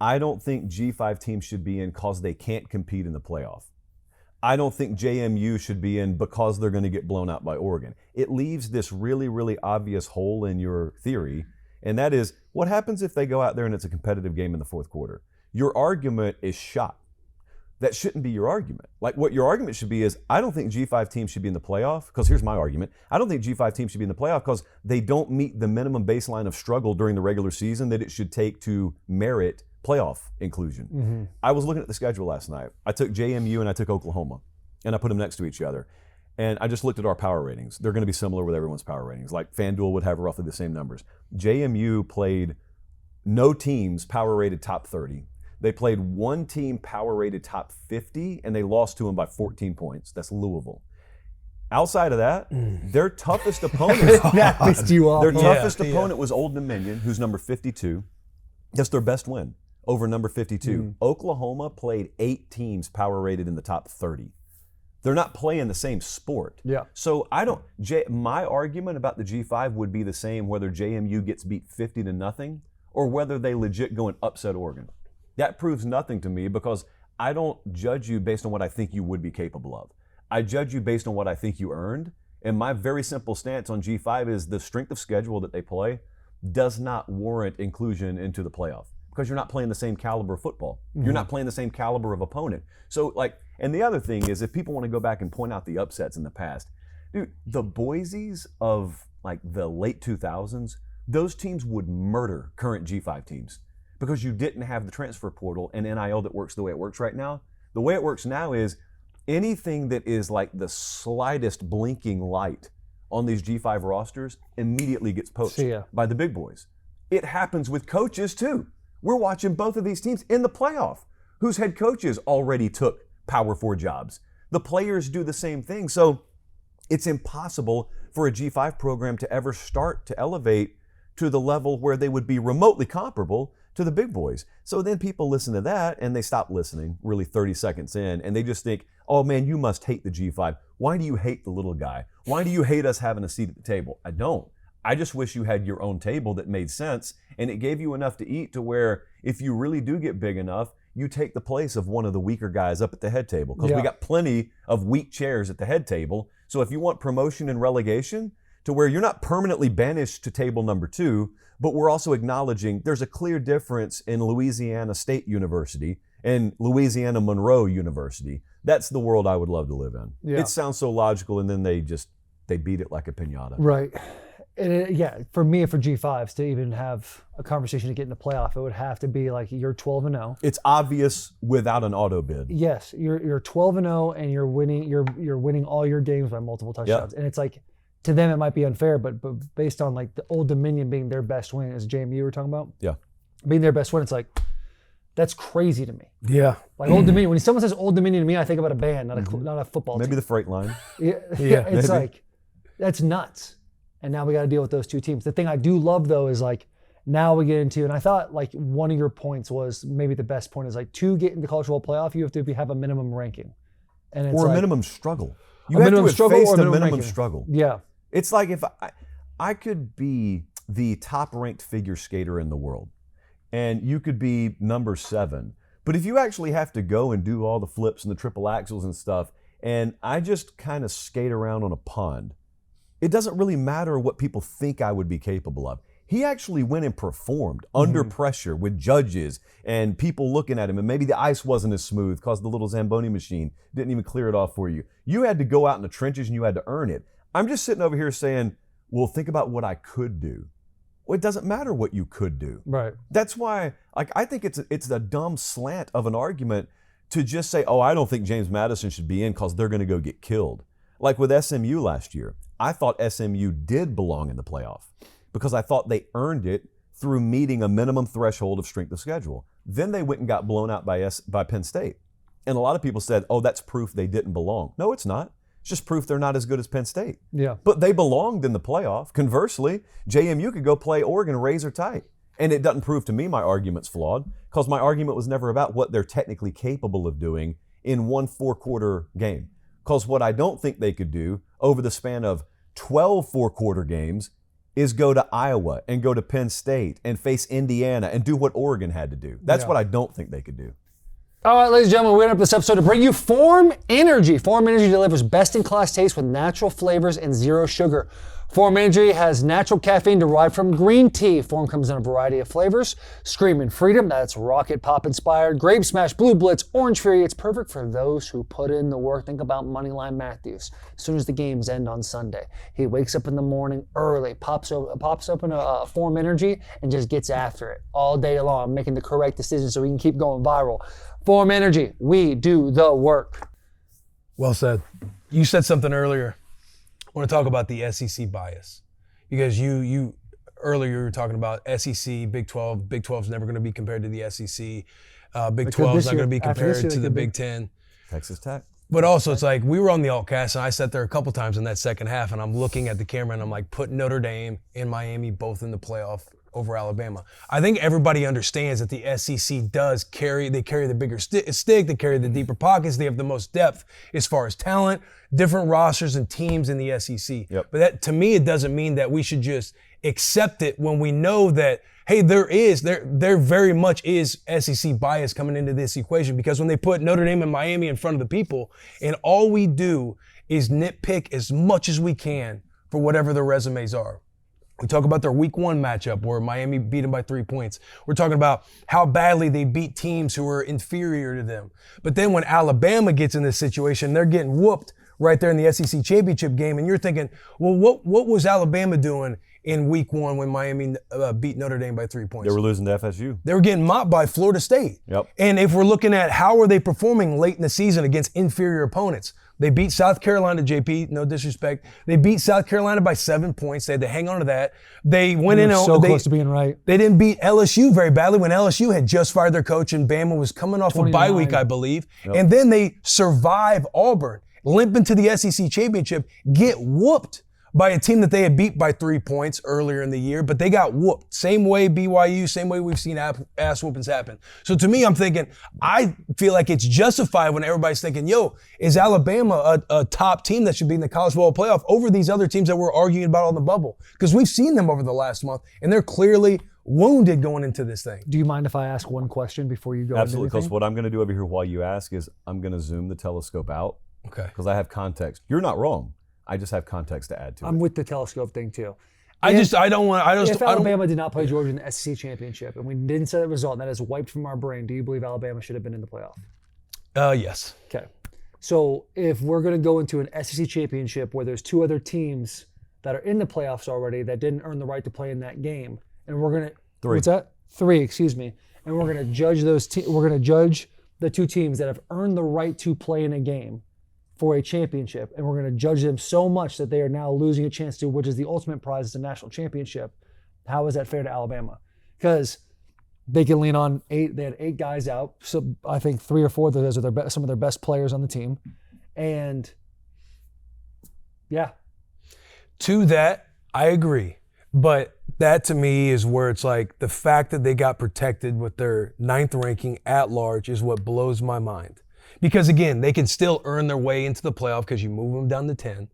Speaker 3: I don't think G5 teams should be in because they can't compete in the playoff. I don't think JMU should be in because they're going to get blown out by Oregon. It leaves this really, really obvious hole in your theory, and that is, what happens if they go out there and it's a competitive game in the fourth quarter? Your argument is shot. That shouldn't be your argument. Like, what your argument should be is, I don't think G5 teams should be in the playoff, because here's my argument. I don't think G5 teams should be in the playoff because they don't meet the minimum baseline of struggle during the regular season that it should take to merit playoff inclusion. I was looking at the schedule last night. I took JMU and I took Oklahoma, and I put them next to each other. And I just looked at our power ratings. They're going to be similar with everyone's power ratings. Like, FanDuel would have roughly the same numbers. JMU played no teams power rated top 30. They played one team power rated top 50, and they lost to them by 14 points. That's Louisville. Outside of that, their toughest opponent,
Speaker 2: That pissed you off.
Speaker 3: their toughest opponent was Old Dominion, who's number 52. That's their best win over number 52. Oklahoma played 8 teams power rated in the top 30. They're not playing the same sport.
Speaker 2: Yeah.
Speaker 3: So my argument about the G5 would be the same whether JMU gets beat 50-0 or whether they legit go and upset Oregon. That proves nothing to me, because I don't judge you based on what I think you would be capable of. I judge you based on what I think you earned. And my very simple stance on G5 is the strength of schedule that they play does not warrant inclusion into the playoff, because you're not playing the same caliber of football. You're not playing the same caliber of opponent. So, like, and the other thing is, if people want to go back and point out the upsets in the past, dude, the Boise's of like the late 2000s, those teams would murder current G5 teams, because you didn't have the transfer portal and NIL that works the way it works right now. The way it works now is anything that is like the slightest blinking light on these G5 rosters immediately gets poached by the big boys. It happens with coaches too. We're watching both of these teams in the playoff, whose head coaches already took Power 4 jobs. The players do the same thing. So it's impossible for a G5 program to ever start to elevate to the level where they would be remotely comparable to the big boys. So then people listen to that and they stop listening really 30 seconds in, and they just think, oh man, you must hate the G5. Why do you hate the little guy? Why do you hate us having a seat at the table? I don't. I just wish you had your own table that made sense and it gave you enough to eat to where if you really do get big enough, you take the place of one of the weaker guys up at the head table, because we got plenty of weak chairs at the head table. So if you want promotion and relegation to where you're not permanently banished to table number 2, but we're also acknowledging there's a clear difference in Louisiana State University and Louisiana Monroe University. That's the world I would love to live in.
Speaker 2: Yeah.
Speaker 3: It sounds so logical, and then they beat it like a piñata.
Speaker 2: Right. And for me, for G5s to even have a conversation to get in the playoff, it would have to be like, you're 12-0.
Speaker 3: It's obvious without an auto bid.
Speaker 2: Yes, you're 12-0 and you're winning all your games by multiple touchdowns. And it's like, to them it might be unfair, but based on like the Old Dominion being their best win, as JMU were talking about, being their best win, it's like, that's crazy to me.
Speaker 1: Yeah.
Speaker 2: Like Old Dominion. When someone says Old Dominion to me, I think about a band, not a football team.
Speaker 3: Maybe the freight line.
Speaker 2: It's like, that's nuts. And now we got to deal with those two teams. The thing I do love though is like, now we get into, and I thought like one of your points was maybe the best point is like, to get into the college football playoff, you have to have a minimum ranking. And it's
Speaker 3: or
Speaker 2: like,
Speaker 3: a minimum struggle. You
Speaker 2: a
Speaker 3: have
Speaker 2: minimum
Speaker 3: to
Speaker 2: struggle
Speaker 3: face
Speaker 2: or a
Speaker 3: the
Speaker 2: minimum
Speaker 3: minimum
Speaker 2: ranking.
Speaker 3: struggle.
Speaker 2: Yeah.
Speaker 3: It's like if I could be the top-ranked figure skater in the world, and you could be number 7, but if you actually have to go and do all the flips and the triple axels and stuff, and I just kind of skate around on a pond, it doesn't really matter what people think I would be capable of. He actually went and performed under pressure with judges and people looking at him, and maybe the ice wasn't as smooth because the little Zamboni machine didn't even clear it off for you. You had to go out in the trenches and you had to earn it. I'm just sitting over here saying, well, think about what I could do. Well, it doesn't matter what you could do.
Speaker 2: Right.
Speaker 3: That's why, like, I think it's a dumb slant of an argument to just say, oh, I don't think James Madison should be in because they're going to go get killed. Like with SMU last year, I thought SMU did belong in the playoff because I thought they earned it through meeting a minimum threshold of strength of schedule. Then they went and got blown out by Penn State. And a lot of people said, oh, that's proof they didn't belong. No, it's not. It's just proof they're not as good as Penn State.
Speaker 2: Yeah.
Speaker 3: But they belonged in the playoff. Conversely, JMU could go play Oregon razor tight. And it doesn't prove to me my argument's flawed, because my argument was never about what they're technically capable of doing in one 4-quarter game. Because what I don't think they could do over the span of 12 4-quarter games is go to Iowa and go to Penn State and face Indiana and do what Oregon had to do. That's what I don't think they could do.
Speaker 2: All right, ladies and gentlemen, we're going to up this episode to bring you Form Energy. Form Energy delivers best-in-class taste with natural flavors and zero sugar. Form Energy has natural caffeine derived from green tea. Form comes in a variety of flavors. Screaming Freedom, that's Rocket Pop inspired. Grape Smash, Blue Blitz, Orange Fury. It's perfect for those who put in the work. Think about Moneyline Matthews. As soon as the games end on Sunday, he wakes up in the morning early, pops open a Form Energy, and just gets after it all day long, making the correct decision so he can keep going viral. Form Energy, we do the work.
Speaker 1: Well said. You said something earlier. I want to talk about the SEC bias, because you earlier you were talking about SEC, Big 12. Big 12 is never going to be compared to the SEC. Big 12 is not going to be compared to the Big 10.
Speaker 3: Texas Tech.
Speaker 1: But also, it's like we were on the Altcast, and I sat there a couple times in that second half, and I'm looking at the camera, and I'm like, putting Notre Dame and Miami both in the playoff over Alabama. I think everybody understands that the SEC does carry the bigger stick, they carry the deeper pockets, they have the most depth as far as talent, different rosters and teams in the SEC.
Speaker 3: Yep.
Speaker 1: But that, to me, it doesn't mean that we should just accept it when we know that, hey, there very much is SEC bias coming into this equation, because when they put Notre Dame and Miami in front of the people, and all we do is nitpick as much as we can for whatever their resumes are. We talk about their week 1 matchup where Miami beat them by 3 points. We're talking about how badly they beat teams who were inferior to them. But then when Alabama gets in this situation, they're getting whooped right there in the SEC championship game. And you're thinking, well, what was Alabama doing in week 1 when Miami beat Notre Dame by 3 points?
Speaker 3: They were losing to FSU.
Speaker 1: They were getting mopped by Florida State.
Speaker 3: Yep.
Speaker 1: And if we're looking at how are they performing late in the season against inferior opponents, they beat South Carolina, JP, no disrespect. They beat South Carolina by 7 points. They had to hang on to that. They went in
Speaker 2: close to being right.
Speaker 1: They didn't beat LSU very badly when LSU had just fired their coach and Bama was coming off a bye week, I believe.
Speaker 3: Yep.
Speaker 1: And then they survive Auburn, limp into the SEC championship, get whooped by a team that they had beat by 3 points earlier in the year, but they got whooped. Same way BYU, same way we've seen ass whoopings happen. So to me, I'm thinking, I feel like it's justified when everybody's thinking, yo, is Alabama a top team that should be in the college football playoff over these other teams that we're arguing about on the bubble? Because we've seen them over the last month, and they're clearly wounded going into this thing.
Speaker 2: Do you mind if I ask one question before you go?
Speaker 3: Absolutely,
Speaker 2: into anything?
Speaker 3: because what I'm going to do over here while you ask is I'm going to zoom the telescope out.
Speaker 1: Okay.
Speaker 3: Because I have context. You're not wrong. I just have context to add to
Speaker 2: I'm
Speaker 3: it.
Speaker 2: with the telescope thing too.
Speaker 1: If
Speaker 2: If Alabama did not play Georgia in the SEC championship and we didn't set a result and that is wiped from our brain, do you believe Alabama should have been in the playoff?
Speaker 1: Yes.
Speaker 2: Okay. So if we're going to go into an SEC championship where there's 2 other teams that are in the playoffs already that didn't earn the right to play in that game, and we're going to
Speaker 3: 3.
Speaker 2: What's that? 3, excuse me. And we're going to judge we're going to judge the 2 teams that have earned the right to play in a game for a championship, and we're going to judge them so much that they are now losing a chance to, which is the ultimate prize, is the national championship. How is that fair to Alabama? Because they can lean on 8. They had 8 guys out, so I think 3 or 4 of those are some of their best players on the team, and yeah.
Speaker 1: To that, I agree. But that to me is where it's like the fact that they got protected with their 9th ranking at large is what blows my mind. Because again, they can still earn their way into the playoff because you move them down to 10.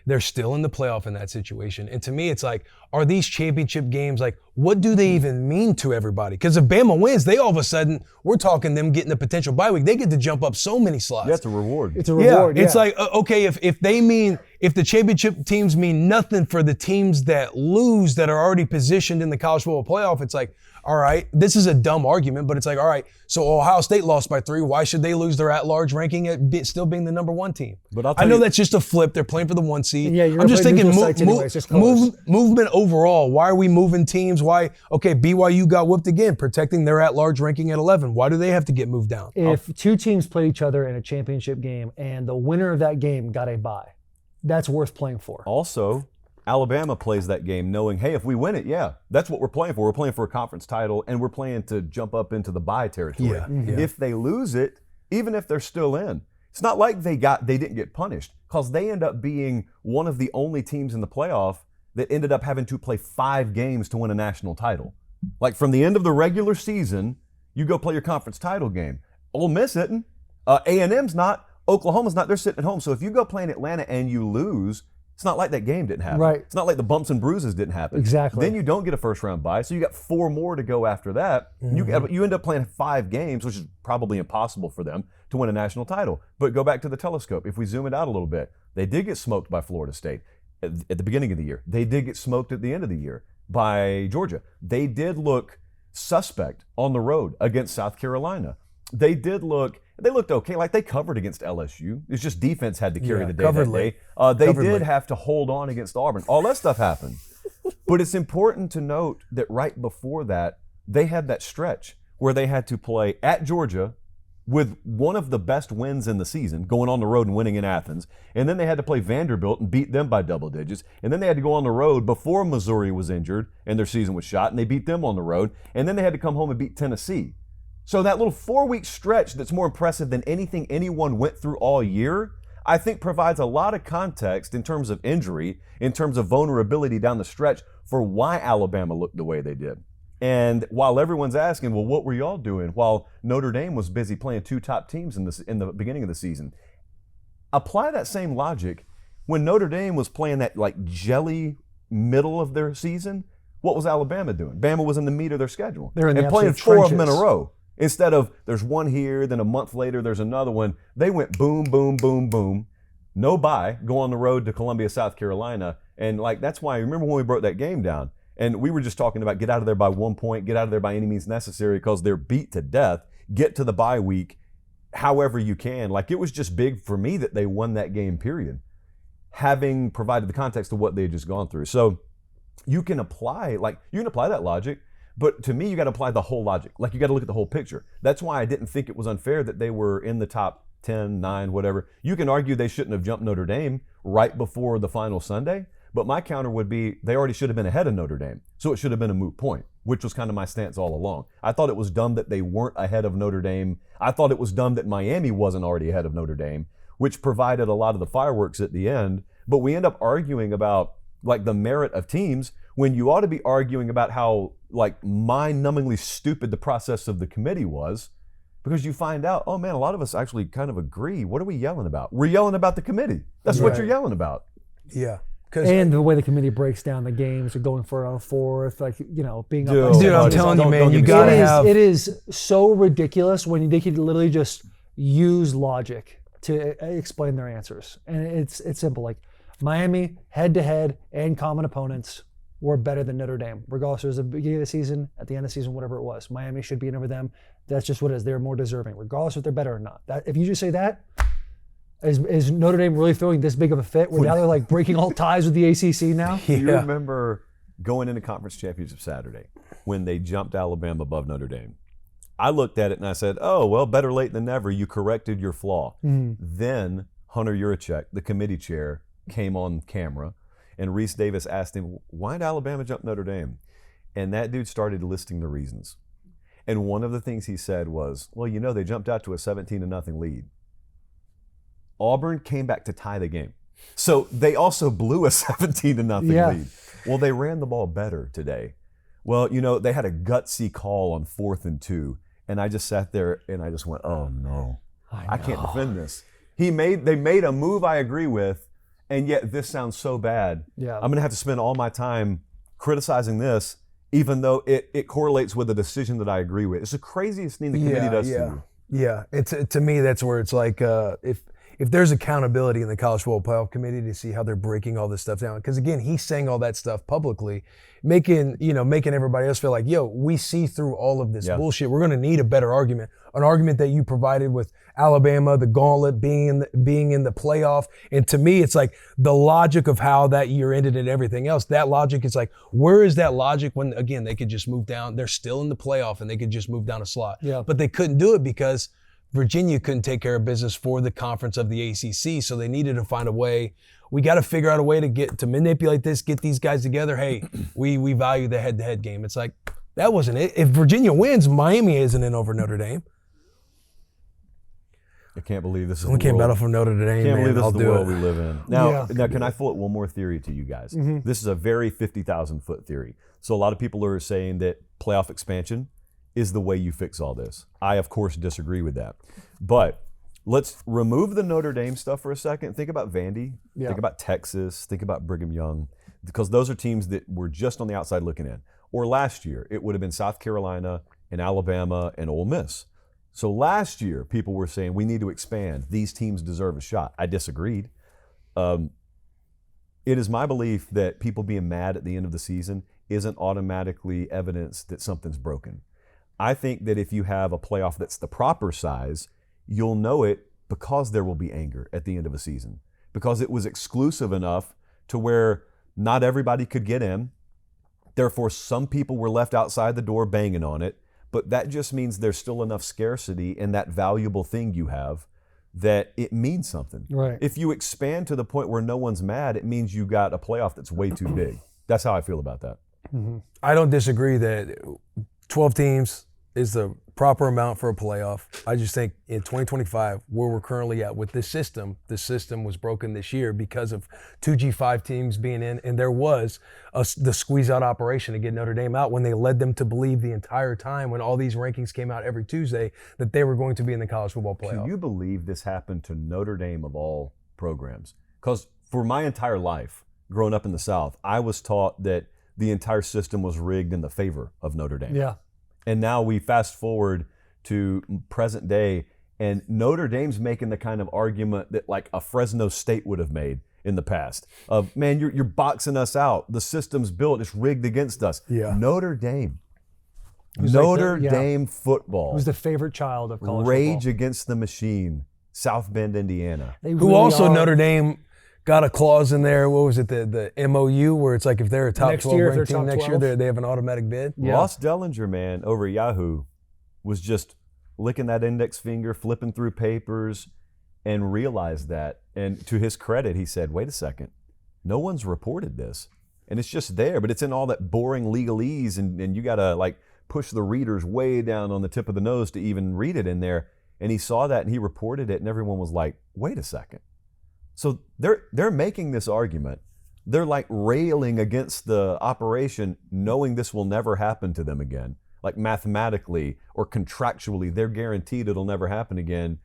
Speaker 1: They're still in the playoff in that situation. And to me, it's like, are these championship games, like, what do they even mean to everybody? Because if Bama wins, they all of a sudden, we're talking them getting a potential bye week. They get to jump up so many slots.
Speaker 3: Yeah, it's a reward.
Speaker 2: It's a reward.
Speaker 1: It's like, okay, if the championship teams mean nothing for the teams that lose that are already positioned in the college football playoff, it's like, all right, this is a dumb argument, but it's like, all right, so Ohio State lost by 3. Why should they lose their at-large ranking at still being the number 1 team?
Speaker 3: But
Speaker 1: I know that's just a flip. They're playing for the 1 seed.
Speaker 2: Yeah, you're
Speaker 1: I'm just thinking
Speaker 2: anyway,
Speaker 1: movement overall. Why are we moving teams? Why? Okay, BYU got whooped again, protecting their at-large ranking at 11. Why do they have to get moved down?
Speaker 2: If 2 teams played each other in a championship game and the winner of that game got a bye, that's worth playing for.
Speaker 3: Also, Alabama plays that game knowing, hey, if we win it, yeah, that's what we're playing for. We're playing for a conference title, and we're playing to jump up into the bye territory.
Speaker 1: Yeah. Mm-hmm.
Speaker 3: If they lose it, even if they're still in, it's not like they didn't get punished, because they end up being one of the only teams in the playoff that ended up having to play 5 games to win a national title. Like from the end of the regular season, you go play your conference title game. Ole Miss isn't. A&M's not. Oklahoma's not. They're sitting at home. So if you go play in Atlanta and you lose, It's not like that game didn't happen.
Speaker 2: Right.
Speaker 3: It's not like the bumps and bruises didn't happen.
Speaker 2: Exactly.
Speaker 3: Then you don't get a first round bye, so you got 4 more to go after that. You end up playing 5 games, which is probably impossible for them to win a national title. But go back to the telescope. If we zoom it out a little bit, they did get smoked by Florida State at the beginning of the year. They did get smoked at the end of the year by Georgia. They did look suspect on the road against South Carolina. They looked okay. Like they covered against LSU. It's just defense had to carry the day
Speaker 1: covered
Speaker 3: that
Speaker 1: late.
Speaker 3: day. They
Speaker 1: Covered
Speaker 3: did
Speaker 1: late.
Speaker 3: have to hold on against Auburn. All that stuff happened. But it's important to note that right before that, they had that stretch where they had to play at Georgia with one of the best wins in the season, going on the road and winning in Athens. And then they had to play Vanderbilt and beat them by double digits. And then they had to go on the road before Missouri was injured and their season was shot, and they beat them on the road. And then they had to come home and beat Tennessee. So that little 4-week stretch that's more impressive than anything anyone went through all year, I think provides a lot of context in terms of injury, in terms of vulnerability down the stretch for why Alabama looked the way they did. And while everyone's asking, well, what were y'all doing while Notre Dame was busy playing 2 top teams in the beginning of the season? Apply that same logic when Notre Dame was playing that like jelly middle of their season. What was Alabama doing? Bama was in the meat of their schedule.
Speaker 2: They're in the
Speaker 3: and playing
Speaker 2: absolute
Speaker 3: 4 of them in a
Speaker 2: trenches.
Speaker 3: row. Instead of there's one here, then a month later there's another one. They went boom, boom, boom, boom. No bye, go on the road to Columbia, South Carolina. And like that's why I remember when we broke that game down. And we were just talking about get out of there by 1 point, get out of there by any means necessary because they're beat to death. Get to the bye week however you can. Like it was just big for me that they won that game, period. Having provided the context of what they had just gone through. So you can apply that logic, but to me, you got to apply the whole logic. Like you got to look at the whole picture. That's why I didn't think it was unfair that they were in the top 10, 9, whatever. You can argue they shouldn't have jumped Notre Dame right before the final Sunday. But my counter would be they already should have been ahead of Notre Dame. So it should have been a moot point, which was kind of my stance all along. I thought it was dumb that they weren't ahead of Notre Dame. I thought it was dumb that Miami wasn't already ahead of Notre Dame, which provided a lot of the fireworks at the end. But we end up arguing about like the merit of teams when you ought to be arguing about how like mind-numbingly stupid the process of the committee was, because you find out, oh man, a lot of us actually kind of agree. What are we yelling about? We're yelling about the committee. That's what you're yelling about.
Speaker 1: Yeah.
Speaker 2: And the way the committee breaks down the games, or going for a 4th, like being up.
Speaker 3: Dude,
Speaker 2: by
Speaker 1: Dude, I'm
Speaker 2: 7.
Speaker 1: telling you,
Speaker 3: don't
Speaker 1: man,
Speaker 3: get
Speaker 1: you
Speaker 3: me
Speaker 1: gotta
Speaker 3: started.
Speaker 1: have.
Speaker 2: It is so ridiculous when they could literally just use logic to explain their answers, and it's simple. Like Miami, head-to-head and common opponents, were better than Notre Dame, regardless if it was the beginning of the season, at the end of the season, whatever it was. Miami should be in over them. That's just what it is. They're more deserving, regardless if they're better or not. If you just say that, is Notre Dame really throwing this big of a fit? Where now they're like breaking all ties with the ACC now?
Speaker 3: Do you remember going into conference championship Saturday when they jumped Alabama above Notre Dame? I looked at it and I said, oh, well, better late than never. You corrected your flaw. Then Hunter Yurachek, the committee chair, came on camera, and Reese Davis asked him, why did Alabama jump Notre Dame? And that dude started listing the reasons. And one of the things he said was, well, they jumped out to a 17-0 lead. Auburn came back to tie the game. So they also blew a 17-0 lead. Well, they ran the ball better today. Well, they had a gutsy call on 4th and 2. And I just sat there and I just went, oh no, I can't defend this. They made a move I agree with, and yet this sounds so bad.
Speaker 2: Yeah.
Speaker 3: I'm gonna have to spend all my time criticizing this, even though it correlates with a decision that I agree with. It's the craziest thing the committee does to me.
Speaker 1: Yeah, it's to me that's where it's like if there's accountability in the College Football Playoff Committee to see how they're breaking all this stuff down, because again, he's saying all that stuff publicly, making everybody else feel like, yo, we see through all of this bullshit. We're going to need a better argument, an argument that you provided with Alabama, the gauntlet being in the playoff. And to me, it's like the logic of how that year ended and everything else. That logic is like, where is that logic when again they could just move down? They're still in the playoff and they could just move down a slot.
Speaker 2: Yeah.
Speaker 1: But they couldn't do it because Virginia couldn't take care of business for the conference of the ACC, so they needed to find a way. We got to figure out a way to manipulate this, get these guys together. Hey, we value the head-to-head game. It's like, that wasn't it. If Virginia wins, Miami isn't in over Notre Dame.
Speaker 3: I can't believe this is
Speaker 1: We can't battle for Notre Dame.
Speaker 3: Can't believe this
Speaker 1: I'll
Speaker 3: is the
Speaker 1: do
Speaker 3: world
Speaker 1: it.
Speaker 3: we live in. Now, can I float one more theory to you guys? This is a very 50,000-foot theory. So a lot of people are saying that playoff expansion is the way you fix all this. I, of course, disagree with that. But let's remove the Notre Dame stuff for a second. Think about Vandy.
Speaker 2: Yeah.
Speaker 3: Think about Texas. Think about Brigham Young, because those are teams that were just on the outside looking in. Or last year, it would have been South Carolina and Alabama and Ole Miss. So last year, people were saying we need to expand. These teams deserve a shot. I disagreed. It is my belief that people being mad at the end of the season isn't automatically evidence that something's broken. I think that if you have a playoff that's the proper size, you'll know it because there will be anger at the end of a season, because it was exclusive enough to where not everybody could get in. Therefore, some people were left outside the door banging on it, but that just means there's still enough scarcity in that valuable thing you have that it means something.
Speaker 2: Right.
Speaker 3: If you expand to the point where no one's mad, it means you got a playoff that's way too big. That's how I feel about that.
Speaker 1: I don't disagree that 12 teams is the proper amount for a playoff. I just think in 2025, where we're currently at with this system, the system was broken this year because of 2G5 teams being in, and there was the squeeze-out operation to get Notre Dame out when they led them to believe the entire time when all these rankings came out every Tuesday that they were going to be in the college football playoff.
Speaker 3: Can you believe this happened to Notre Dame of all programs? Because for my entire life, growing up in the South, I was taught that the entire system was rigged in the favor of Notre Dame.
Speaker 2: Yeah.
Speaker 3: And now we fast forward to present day, and Notre Dame's making the kind of argument that like a Fresno State would have made in the past of, man, you're boxing us out. The system's built, it's rigged against us.
Speaker 1: Yeah.
Speaker 3: Notre Dame.
Speaker 2: was like
Speaker 3: Notre
Speaker 2: the- yeah.
Speaker 3: Dame football.
Speaker 2: It was the favorite child of college
Speaker 3: Rage
Speaker 2: football.
Speaker 3: Against the Machine, South Bend, Indiana.
Speaker 2: They
Speaker 1: Who
Speaker 2: really
Speaker 1: also
Speaker 2: are.
Speaker 1: Notre Dame got a clause in there. What was it? The MOU where it's like if they're a top
Speaker 2: Next
Speaker 1: 12
Speaker 2: year, if
Speaker 1: ranked
Speaker 2: they're
Speaker 1: team
Speaker 2: top
Speaker 1: next
Speaker 2: 12.
Speaker 1: year, they have an automatic bid.
Speaker 2: Yeah.
Speaker 3: Ross Dellinger, man, over at Yahoo, was just licking that index finger, flipping through papers, and realized that. And to his credit, he said, wait a second, no one's reported this. And it's just there, but it's in all that boring legalese, and you got to like push the readers way down on the tip of the nose to even read it in there. And he saw that and he reported it, and everyone was like, wait a second. So they're making this argument. They're like railing against the operation, knowing this will never happen to them again. Like mathematically or contractually, they're guaranteed it'll never happen again.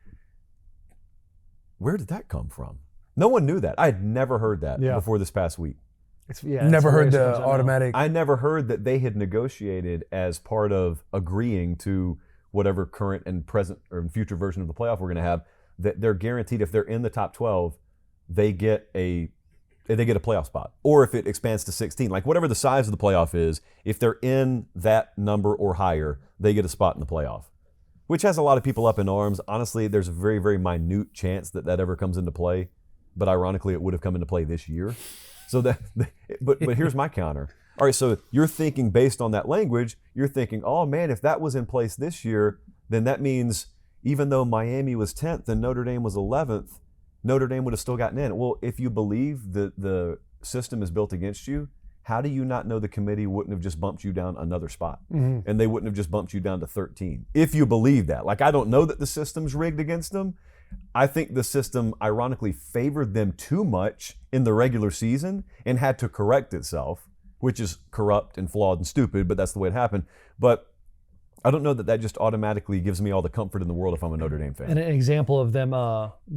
Speaker 3: Where did that come from? No one knew that. I had never heard that
Speaker 2: Yeah.
Speaker 3: before this past week.
Speaker 2: It's, yeah,
Speaker 1: Never
Speaker 2: it's
Speaker 1: heard
Speaker 2: hilarious
Speaker 1: the
Speaker 2: sometimes I know.
Speaker 1: automatic.
Speaker 3: I never heard that they had negotiated as part of agreeing to whatever current and present or future version of the playoff we're going to have, that they're guaranteed if they're in the top 12, they get a playoff spot. Or if it expands to 16, like whatever the size of the playoff is, if they're in that number or higher, they get a spot in the playoff, which has a lot of people up in arms. Honestly, there's a very, very minute chance that ever comes into play. But ironically, it would have come into play this year. So but here's my counter. All right, so you're thinking based on that language, you're thinking, oh man, if that was in place this year, then that means even though Miami was 10th and Notre Dame was 11th, Notre Dame would have still gotten in. Well, if you believe that the system is built against you, how do you not know the committee wouldn't have just bumped you down another spot?
Speaker 2: Mm-hmm.
Speaker 3: And they wouldn't have just bumped you down to 13? If you believe that. Like, I don't know that the system's rigged against them. I think the system ironically favored them too much in the regular season and had to correct itself, which is corrupt and flawed and stupid, but that's the way it happened. But I don't know that just automatically gives me all the comfort in the world if I'm a Notre Dame fan.
Speaker 2: And an example of them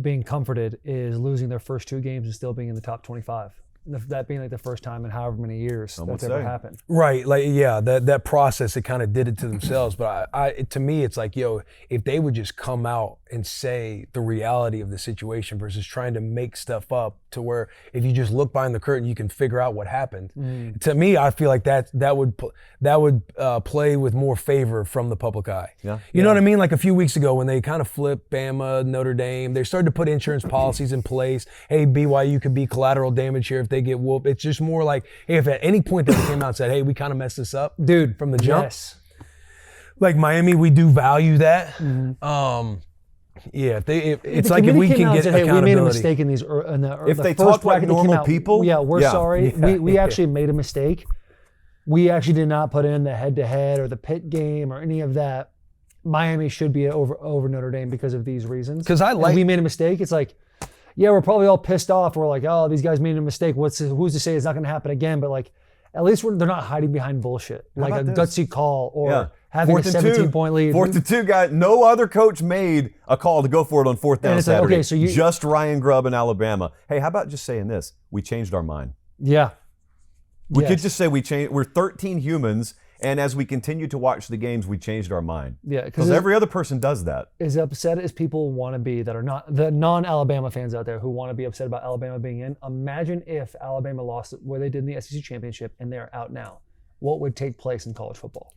Speaker 2: being comforted is losing their first two games and still being in the top 25. That being like the first time in however many years
Speaker 3: Some
Speaker 2: that's
Speaker 3: would
Speaker 2: ever
Speaker 3: say.
Speaker 2: happened.
Speaker 1: Right, like yeah, that process, it kind of did it to themselves. But to me, it's like, yo, if they would just come out and say the reality of the situation versus trying to make stuff up to where if you just look behind the curtain, you can figure out what happened. To me, I feel like that would play with more favor from the public eye.
Speaker 3: Yeah.
Speaker 1: You know what I mean? Like a few weeks ago when they kind of flipped Bama, Notre Dame, they started to put insurance policies in place. Hey, BYU could be collateral damage here if they get whooped. It's just more like, hey, if at any point they came out and said, hey, we kind of messed this up,
Speaker 2: Dude,
Speaker 1: from the jump.
Speaker 2: yes.
Speaker 1: Like Miami, we do value that.
Speaker 2: Mm-hmm.
Speaker 1: Yeah, it's
Speaker 2: The
Speaker 1: like if
Speaker 2: committee
Speaker 1: we
Speaker 2: came
Speaker 1: can
Speaker 2: out and
Speaker 1: get
Speaker 2: said, hey, we made a
Speaker 1: accountability.
Speaker 2: mistake in these.
Speaker 3: If
Speaker 2: the
Speaker 3: they
Speaker 2: first
Speaker 3: talked like
Speaker 2: bracket that came
Speaker 3: normal
Speaker 2: out,
Speaker 3: people,
Speaker 2: yeah, we're
Speaker 3: yeah.
Speaker 2: sorry.
Speaker 1: Yeah.
Speaker 2: We actually made a mistake. We actually did not put in the head-to-head or the pit game or any of that. Miami should be over Notre Dame because of these reasons.
Speaker 1: 'Cause I
Speaker 2: And
Speaker 1: like-
Speaker 2: we made a mistake. It's like, yeah, we're probably all pissed off. We're like, oh, these guys made a mistake. Who's to say it's not going to happen again? But like, At least they're not hiding behind bullshit, like a
Speaker 3: about this?
Speaker 2: gutsy call or
Speaker 3: Yeah.
Speaker 2: having a
Speaker 3: 4th and
Speaker 2: 17-point lead.
Speaker 3: 4th and 2, guy. No other coach made a call to go for it on 4th down
Speaker 2: And it's like,
Speaker 3: Saturday.
Speaker 2: okay, so you-
Speaker 3: just Ryan Grubb in Alabama. Hey, how about just saying this? We changed our mind.
Speaker 2: Yeah.
Speaker 3: We
Speaker 2: Yes.
Speaker 3: could just say we're 13 humans, and as we continue to watch the games, we changed our mind.
Speaker 2: Yeah,
Speaker 3: Because every other person does that.
Speaker 2: as upset as people want to be that are not the non-Alabama fans out there who want to be upset about Alabama being in, imagine if Alabama lost where they did in the SEC championship and they're out now. What would take place in college football?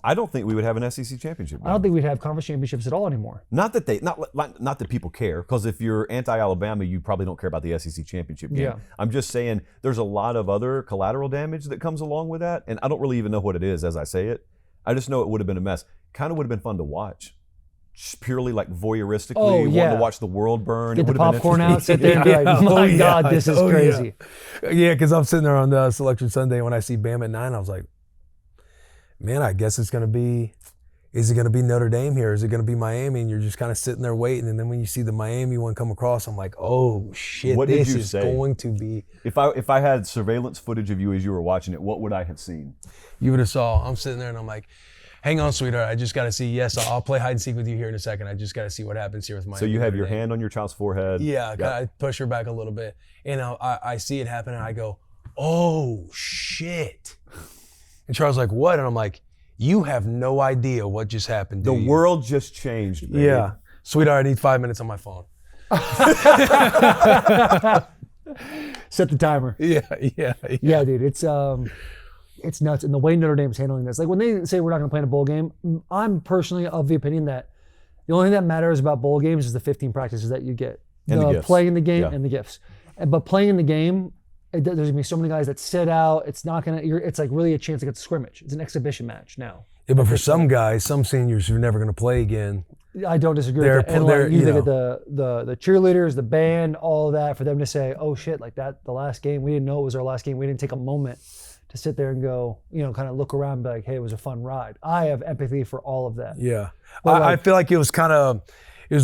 Speaker 3: I don't think we would have an SEC championship game.
Speaker 2: I don't think we'd have conference championships at all anymore.
Speaker 3: Not that people care, because if you're anti-Alabama, you probably don't care about the SEC championship game.
Speaker 2: Yeah.
Speaker 3: I'm just saying there's a lot of other collateral damage that comes along with that, and I don't really even know what it is as I say it. I just know it would have been a mess. Kind of would have been fun to watch. Just purely like voyeuristically, wanting to watch the world burn.
Speaker 2: Get
Speaker 3: It
Speaker 2: the
Speaker 3: would have been
Speaker 2: popcorn out, sit there and
Speaker 3: interesting.
Speaker 2: be like, my
Speaker 1: Yeah.
Speaker 2: God, this is
Speaker 1: Oh, yeah.
Speaker 2: crazy.
Speaker 1: Yeah, because I'm sitting there on the Selection Sunday when I see Bama at 9, I was like, man, I guess it's going to be, is it going to be Notre Dame here? Is it going to be Miami? And you're just kind of sitting there waiting. And then when you see the Miami one come across, I'm like, oh, shit,
Speaker 3: What did
Speaker 1: this
Speaker 3: you
Speaker 1: is
Speaker 3: say?
Speaker 1: going to be.
Speaker 3: If I had surveillance footage of you as you were watching it, what would I have seen?
Speaker 1: You would have saw, I'm sitting there and I'm like, hang on, sweetheart. I just got to see, yes, I'll play hide and seek with you here in a second. I just got to see what happens here with Miami.
Speaker 3: So you have
Speaker 1: Notre
Speaker 3: your
Speaker 1: Dame.
Speaker 3: hand on your child's forehead.
Speaker 1: Yeah, I push her back a little bit. And I see it happen and I go, oh, shit. And Charles like, what? And I'm like, you have no idea what just happened, do
Speaker 3: The
Speaker 1: you?
Speaker 3: world just changed, baby.
Speaker 1: Yeah. Sweetheart, I need 5 minutes on my phone.
Speaker 2: Set the timer.
Speaker 1: Yeah.
Speaker 2: Yeah, dude, it's nuts. And the way Notre Dame's handling this, like when they say we're not going to play in a bowl game, I'm personally of the opinion that the only thing that matters about bowl games is the 15 practices that you get.
Speaker 3: And the gifts.
Speaker 2: Playing the game
Speaker 3: Yeah.
Speaker 2: and the gifts. But playing in the game, there's going to be so many guys that sit out. It's not going to, it's like really a chance to get the scrimmage. It's an exhibition match now.
Speaker 1: Yeah, but for some guys, some seniors who are never going to play again,
Speaker 2: I don't disagree
Speaker 1: They're-
Speaker 2: with that. And
Speaker 1: they're,
Speaker 2: like, you
Speaker 1: you
Speaker 2: look at the cheerleaders, the band, all of that, for them to say, oh shit, like that, the last game, we didn't know it was our last game. We didn't take a moment to sit there and go, kind of look around and be like, hey, it was a fun ride. I have empathy for all of that.
Speaker 1: yeah.
Speaker 2: But
Speaker 1: I
Speaker 2: like-
Speaker 1: feel like it was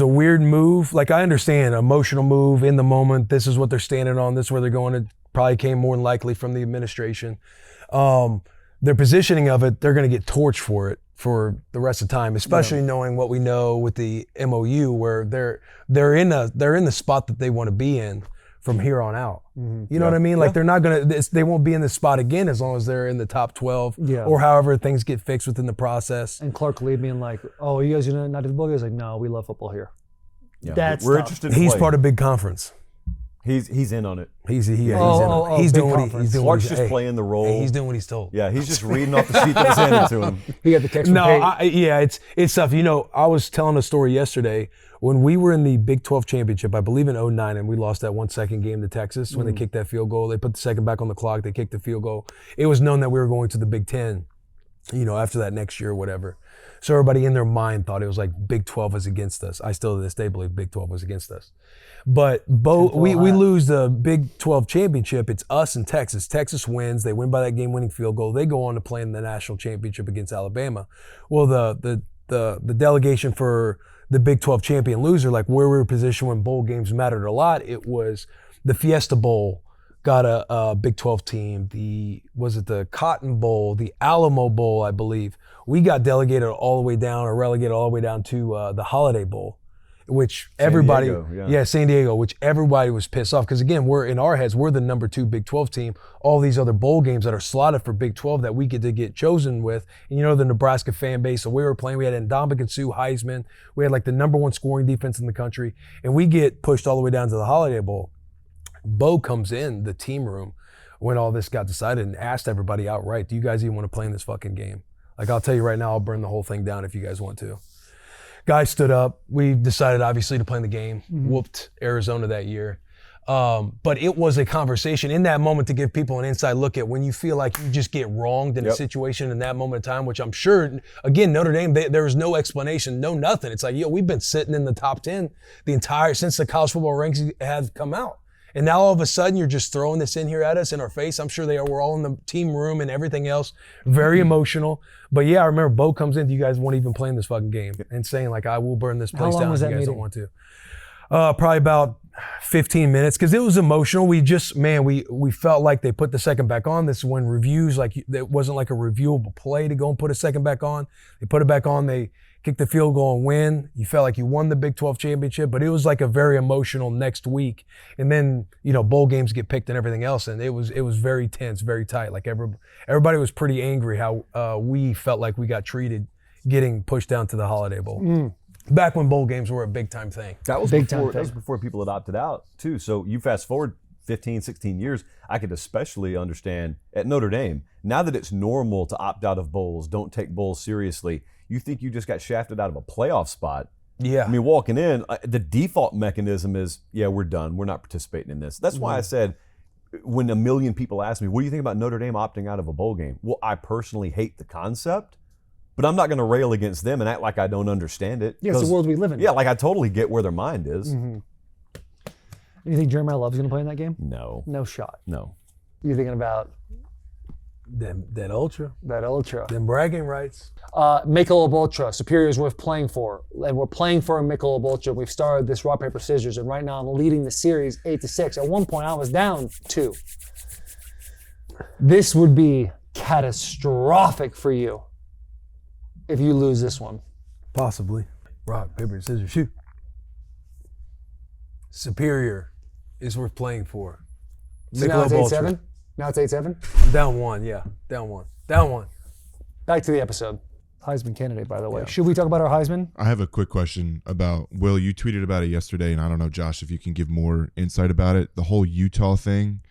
Speaker 1: a weird move. Like I understand, emotional move in the moment. This is what they're standing on. This is where they're going. It probably came more than likely from the administration. Their positioning of it, they're going to get torched for it for the rest of the time, especially knowing what we know with the MOU, where they're in the spot that they want to be in from here on out. You know what I mean? Like they're not they won't be in this spot again as long as they're in the top 12 or however things get fixed within the process.
Speaker 2: And Clark Lee being like, oh, you guys gonna not do the bowl? He was like, no, we love football here.
Speaker 3: Yeah.
Speaker 2: That's
Speaker 3: We're
Speaker 2: tough.
Speaker 3: interested in
Speaker 1: He's
Speaker 3: playing.
Speaker 1: part of big conference.
Speaker 3: He's in on it.
Speaker 1: He's in
Speaker 2: big
Speaker 1: on it. He's doing what
Speaker 2: conference.
Speaker 1: he's doing.
Speaker 3: Clark's
Speaker 1: what
Speaker 3: just playing the role.
Speaker 1: He's doing what he's told.
Speaker 3: Yeah, he's just reading off the sheet that was handed to him.
Speaker 2: He got the text from
Speaker 1: No,
Speaker 2: Pate.
Speaker 1: it's tough. I was telling a story yesterday when we were in the Big 12 championship, I believe in 2009, and we lost that 1 second game to Texas when they kicked that field goal. They put the second back on the clock. They kicked the field goal. It was known that we were going to the Big 10, after that next year or whatever. So everybody in their mind thought it was like Big 12 was against us. I still to this day believe Big 12 was against us. But we lose the Big 12 championship. It's us and Texas. Texas wins. They win by that game-winning field goal. They go on to play in the national championship against Alabama. Well, the delegation for the Big 12 champion loser, like where we were positioned when bowl games mattered a lot, it was the Fiesta Bowl got a Big 12 team. Was it the Cotton Bowl, the Alamo Bowl, I believe. We got delegated all the way down or relegated all the way down to the Holiday Bowl, which everybody, San Diego, which everybody was pissed off. Because again, we're in our heads, we're the number 2 Big 12 team. All these other bowl games that are slotted for Big 12 that we get to get chosen with. And the Nebraska fan base, so we were playing, we had Ndamukong Suh, Heisman. We had like the number 1 scoring defense in the country. And we get pushed all the way down to the Holiday Bowl. Bo comes in the team room when all this got decided and asked everybody outright, do you guys even want to play in this fucking game? Like, I'll tell you right now, I'll burn the whole thing down if you guys want to. Guys stood up. We decided, obviously, to play in the game. Whooped Arizona that year. But it was a conversation in that moment to give people an inside look at when you feel like you just get wronged in a situation in that moment of time, which I'm sure, again, Notre Dame, there was no explanation, no nothing. It's like, we've been sitting in the top 10 since the college football ranks have come out. And now all of a sudden you're just throwing this in here at us in our face. I'm sure we're all in the team room and everything else. Very emotional. But yeah, I remember Bo comes in, you guys won't even play in this fucking game, and saying like, I will burn this place
Speaker 2: long
Speaker 1: down
Speaker 2: was
Speaker 1: if you
Speaker 2: that
Speaker 1: guys
Speaker 2: meeting?
Speaker 1: don't want to. Probably about 15 minutes because it was emotional. We felt like they put the second back on. This is when reviews, like it wasn't like a reviewable play to go and put a second back on. They put it back on. They kicked the field goal and win. You felt like you won the Big 12 championship, but it was like a very emotional next week. And then, bowl games get picked and everything else. And it was very tense, very tight. Like everybody was pretty angry how we felt like we got treated getting pushed down to the Holiday Bowl. Back when bowl games were a big time thing.
Speaker 3: That was
Speaker 2: Big
Speaker 3: before
Speaker 2: time
Speaker 3: that was before people had opted out too. So you fast forward 15, 16 years, I could especially understand at Notre Dame, now that it's normal to opt out of bowls, don't take bowls seriously, you think you just got shafted out of a playoff spot.
Speaker 1: Yeah.
Speaker 3: I mean, walking in, the default mechanism is, yeah, we're done. We're not participating in this. That's why I said, when a million people ask me, what do you think about Notre Dame opting out of a bowl game? Well, I personally hate the concept, but I'm not going to rail against them and act like I don't understand it.
Speaker 2: Yeah, it's the world we live in.
Speaker 3: Yeah, like I totally get where their mind is.
Speaker 2: You think Jeremiah Love's going to play in that game?
Speaker 3: No,
Speaker 2: No shot.
Speaker 3: no.
Speaker 2: You thinking about
Speaker 1: That ultra,
Speaker 2: that ultra?
Speaker 1: them bragging rights.
Speaker 2: Michelob Ultra, Superior is worth playing for. And we're playing for a Michelob Ultra. We've started this rock, paper, scissors, and right now I'm leading the series 8-6. At one point I was down 2. This would be catastrophic for you if you lose this one.
Speaker 1: Possibly. Rock, paper, scissors, shoot. Superior is worth playing for.
Speaker 2: So now it's
Speaker 1: Michelob
Speaker 2: 8-7?
Speaker 1: Ultra.
Speaker 2: Now it's 8-7?
Speaker 1: I'm down 1, yeah. Down 1. Down 1.
Speaker 2: Back to the episode. Heisman candidate, by the way. Should we talk about our Heisman?
Speaker 4: I have a quick question about Will. You tweeted about it yesterday, and I don't know, Josh, if you can give more insight about it. The whole Utah thing,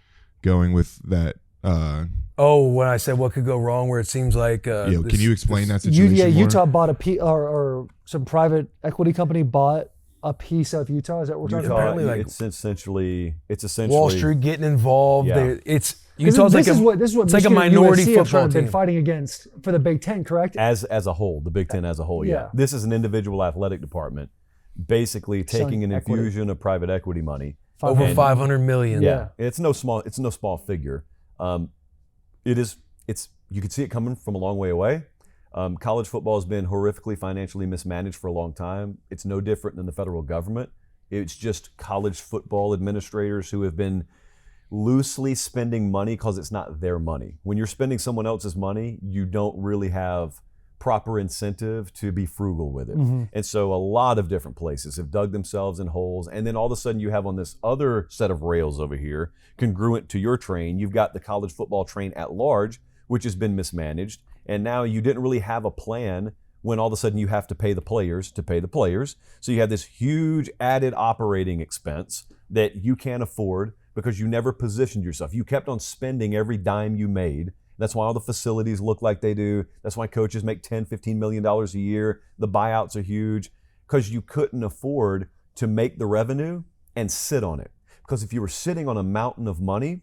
Speaker 4: going with that.
Speaker 1: When I said what could go wrong, where it seems like.
Speaker 4: Can you explain that situation more?
Speaker 2: Utah bought or some private equity company bought a piece of Utah. Is that what we're talking
Speaker 3: Utah,
Speaker 2: about?
Speaker 1: Apparently, like,
Speaker 3: it's essentially
Speaker 1: Wall Street getting involved.
Speaker 3: Yeah.
Speaker 1: Utah's
Speaker 2: this
Speaker 1: like
Speaker 2: is what
Speaker 1: it's like a
Speaker 2: Michigan and
Speaker 1: minority
Speaker 2: USC have
Speaker 1: football
Speaker 2: been
Speaker 1: team.
Speaker 2: fighting against for the Big Ten, correct?
Speaker 3: as a whole, the Big Ten as a whole. Yeah.
Speaker 2: Yeah.
Speaker 3: This is an individual athletic department, basically taking an
Speaker 2: equity.
Speaker 3: infusion of private equity money.
Speaker 1: Over
Speaker 3: And-
Speaker 1: 500 million.
Speaker 2: Yeah.
Speaker 3: It's no small figure. You can see it coming from a long way away. College football has been horrifically financially mismanaged for a long time. It's no different than the federal government. It's just college football administrators who have been loosely spending money because it's not their money. When you're spending someone else's money, you don't really have proper incentive to be frugal with it. And so a lot of different places have dug themselves in holes. And then all of a sudden you have on this other set of rails over here, congruent to your train, you've got the college football train at large, which has been mismanaged. And now you didn't really have a plan when all of a sudden you have to pay the players to pay the players. So you have this huge added operating expense that you can't afford because you never positioned yourself. You kept on spending every dime you made. That's why all the facilities look like they do. That's why coaches make $10, $15 million a year. The buyouts are huge because you couldn't afford to make the revenue and sit on it. Because if you were sitting on a mountain of money,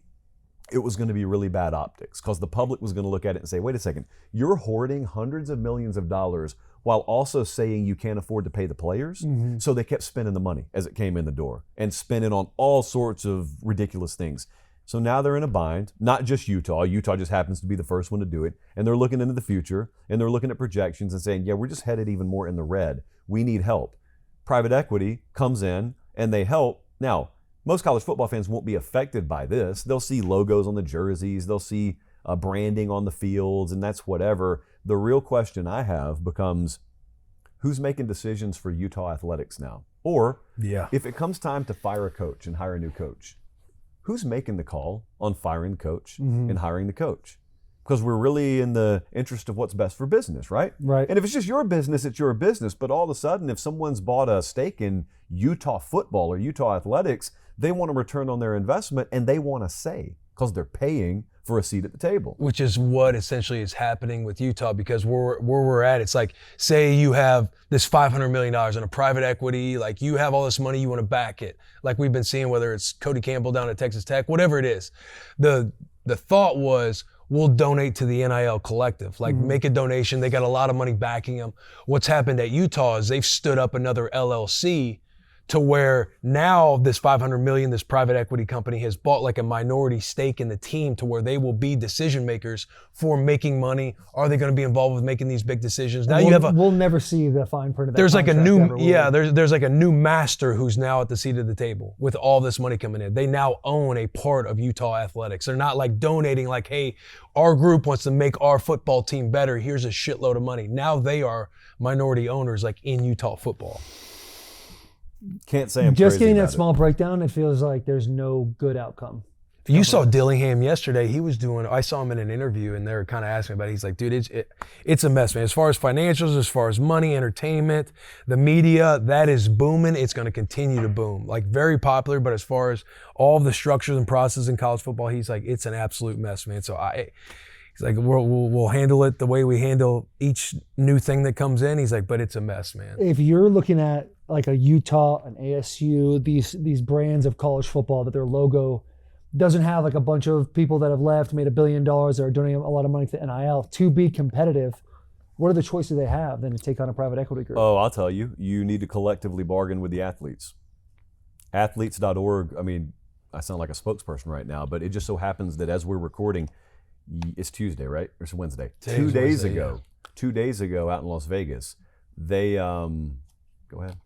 Speaker 3: it was going to be really bad optics because the public was going to look at it and say, wait a second, you're hoarding hundreds of millions of dollars while also saying you can't afford to pay the players. So they kept spending the money as it came in the door and spending on all sorts of ridiculous things. So now they're in a bind, not just Utah. Utah just happens to be the first one to do it. And they're looking into the future and they're looking at projections and saying, yeah, we're just headed even more in the red. We need help. Private equity comes in and they help. Now, most college football fans won't be affected by this. They'll see logos on the jerseys. They'll see branding on the fields, and that's whatever. The real question I have becomes, who's making decisions for Utah athletics now? Or if it comes time to fire a coach and hire a new coach, who's making the call on firing the coach and hiring the coach? Because we're really in the interest of what's best for business, right?
Speaker 2: Right.
Speaker 3: And if it's just your business, it's your business. But all of a sudden, if someone's bought a stake in Utah football or Utah athletics, they want a return on their investment and they want a say because they're paying for a seat at the table.
Speaker 1: Which is what essentially is happening with Utah, because where we're at, it's like, say you have this $500 million in a private equity, like you have all this money, you want to back it. Like we've been seeing, whether it's Cody Campbell down at Texas Tech, whatever it is. The thought was, we'll donate to the NIL collective, like make a donation. They got a lot of money backing them. What's happened at Utah is they've stood up another LLC to where now this $500 million, this private equity company has bought like a minority stake in the team to where they will be decision makers for making money. Are they going to be involved with making these big decisions? Now
Speaker 2: We'll never see the fine print of that.
Speaker 1: There's like a
Speaker 2: contract
Speaker 1: new,
Speaker 2: ever, will we?
Speaker 1: there's like a new master who's now at the seat of the table with all this money coming in. They now own a part of Utah athletics. They're not like donating like, hey, our group wants to make our football team better. Here's a shitload of money. Now they are minority owners like in Utah football.
Speaker 3: Can't say I'm
Speaker 2: Just
Speaker 3: crazy
Speaker 2: getting that
Speaker 3: about it.
Speaker 2: small breakdown, it feels like there's no good outcome.
Speaker 1: You saw Dillingham yesterday. I saw him in an interview and they were kind of asking about it. He's like, dude, it's a mess, man. As far as financials, as far as money, entertainment, the media, that is booming. It's going to continue to boom. Like very popular, but as far as all of the structures and processes in college football, he's like, it's an absolute mess, man. So he's like, we'll handle it the way we handle each new thing that comes in. He's like, but it's a mess, man.
Speaker 2: If you're looking at like a Utah, an ASU, these brands of college football that their logo doesn't have like a bunch of people that have left, made $1 billion, that are donating a lot of money to NIL to be competitive, what are the choices they have than to take on a private equity group?
Speaker 3: Oh, I'll tell you. You need to collectively bargain with the athletes. Athletes.org, I mean, I sound like a spokesperson right now, but it just so happens that as we're recording, it's Tuesday, right? Or it's Wednesday.
Speaker 1: Today's
Speaker 3: 2 days
Speaker 1: Wednesday,
Speaker 3: ago, 2 days ago out in Las Vegas, they, go ahead.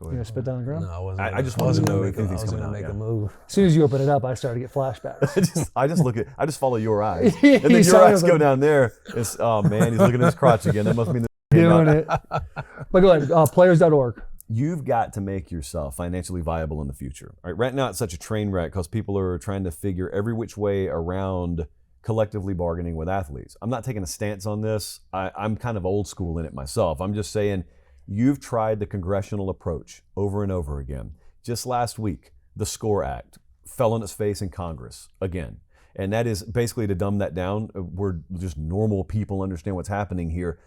Speaker 2: You gonna spit down the ground?
Speaker 1: No, I wasn't.
Speaker 3: I just wanted to know if anything's coming out.
Speaker 1: make
Speaker 3: Yeah.
Speaker 1: a move.
Speaker 2: As soon as you open it up, I started to get flashbacks.
Speaker 3: I just follow your eyes.
Speaker 2: You
Speaker 3: And then your
Speaker 2: saw
Speaker 3: eyes
Speaker 2: him.
Speaker 3: go down there. It's, oh man, he's looking at his crotch again. That must mean
Speaker 2: Doing it. But go ahead, players.org.
Speaker 3: You've got to make yourself financially viable in the future. Right now, it's such a train wreck because people are trying to figure every which way around collectively bargaining with athletes. I'm not taking a stance on this. I'm kind of old school in it myself. I'm just saying you've tried the congressional approach over and over again. Just last week, the SCORE Act fell on its face in Congress again. And that is basically to dumb that down. We're just normal people understand what's happening here.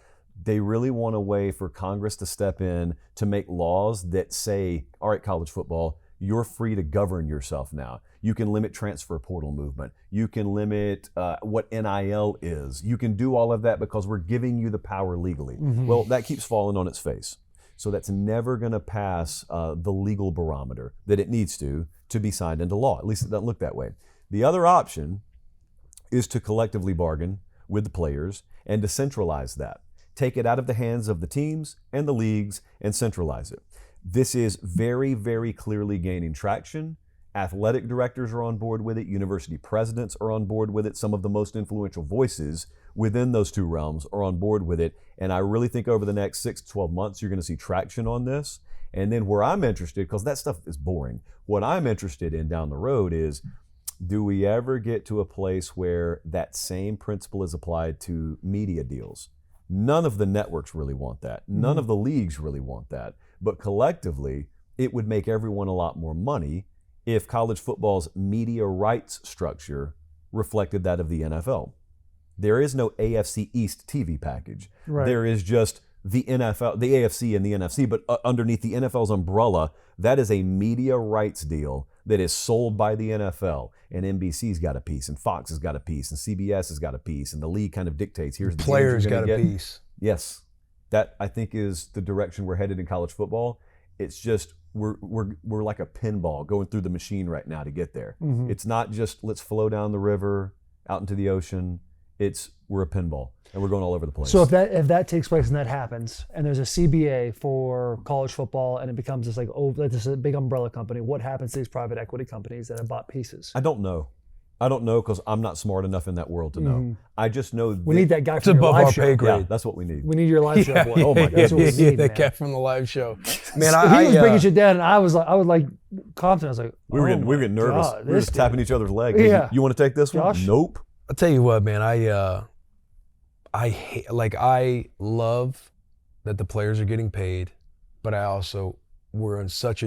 Speaker 3: They really want a way for Congress to step in to make laws that say, all right, college football, you're free to govern yourself now. You can limit transfer portal movement. You can limit what NIL is. You can do all of that because we're giving you the power legally. Mm-hmm. Well, that keeps falling on its face. So that's never going to pass the legal barometer that it needs to be signed into law. At least it doesn't look that way. The other option is to collectively bargain with the players and to centralize that. Take it out of the hands of the teams and the leagues and centralize it. This is very, very clearly gaining traction. Athletic directors are on board with it. University presidents are on board with it. Some of the most influential voices within those two realms are on board with it. And I really think over the next 6 to 12 months, you're going to see traction on this. And then where I'm interested, because that stuff is boring, what I'm interested in down the road is, do we ever get to a place where that same principle is applied to media deals? None of the networks really want that. None of the leagues really want that. But collectively, it would make everyone a lot more money if college football's media rights structure reflected that of the NFL. There is no AFC East TV package.
Speaker 2: Right.
Speaker 3: There is just the NFL, the AFC and the NFC, but underneath the NFL's umbrella, that is a media rights deal that is sold by the NFL. And NBC's got a piece, and Fox has got a piece, and CBS has got a piece, and the league kind of dictates, here's the
Speaker 1: Players
Speaker 3: games you're
Speaker 1: got
Speaker 3: gonna
Speaker 1: a
Speaker 3: get.
Speaker 1: piece.
Speaker 3: Yes. That, I think, is the direction we're headed in college football. It's just, we're like a pinball going through the machine right now to get there.
Speaker 2: Mm-hmm.
Speaker 3: It's not just let's flow down the river out into the ocean. It's we're a pinball and we're going all over the place.
Speaker 2: So if that takes place and that happens, and there's a CBA for college football, and it becomes this like this is a big umbrella company, what happens to these private equity companies that have bought pieces?
Speaker 3: I don't know because I'm not smart enough in that world to know. I just know
Speaker 2: We need that guy
Speaker 1: It's
Speaker 2: from your
Speaker 1: above
Speaker 2: live
Speaker 1: our
Speaker 2: show.
Speaker 1: pay
Speaker 3: Yeah,
Speaker 1: grade.
Speaker 3: that's what we need.
Speaker 2: We need your live show boy.
Speaker 3: Oh my God.
Speaker 2: That's what we need,
Speaker 1: that
Speaker 2: man.
Speaker 1: cat from the live show. Man,
Speaker 2: He was breaking shit down, and I was like confident. I was like,
Speaker 3: We were getting nervous.
Speaker 2: God,
Speaker 3: we were just
Speaker 2: this
Speaker 3: tapping each other's leg.
Speaker 2: Yeah.
Speaker 3: You want to take this one?
Speaker 2: Josh?
Speaker 3: Nope.
Speaker 1: I'll tell you what, man. I hate, like, I love that the players are getting paid, but I also we're in such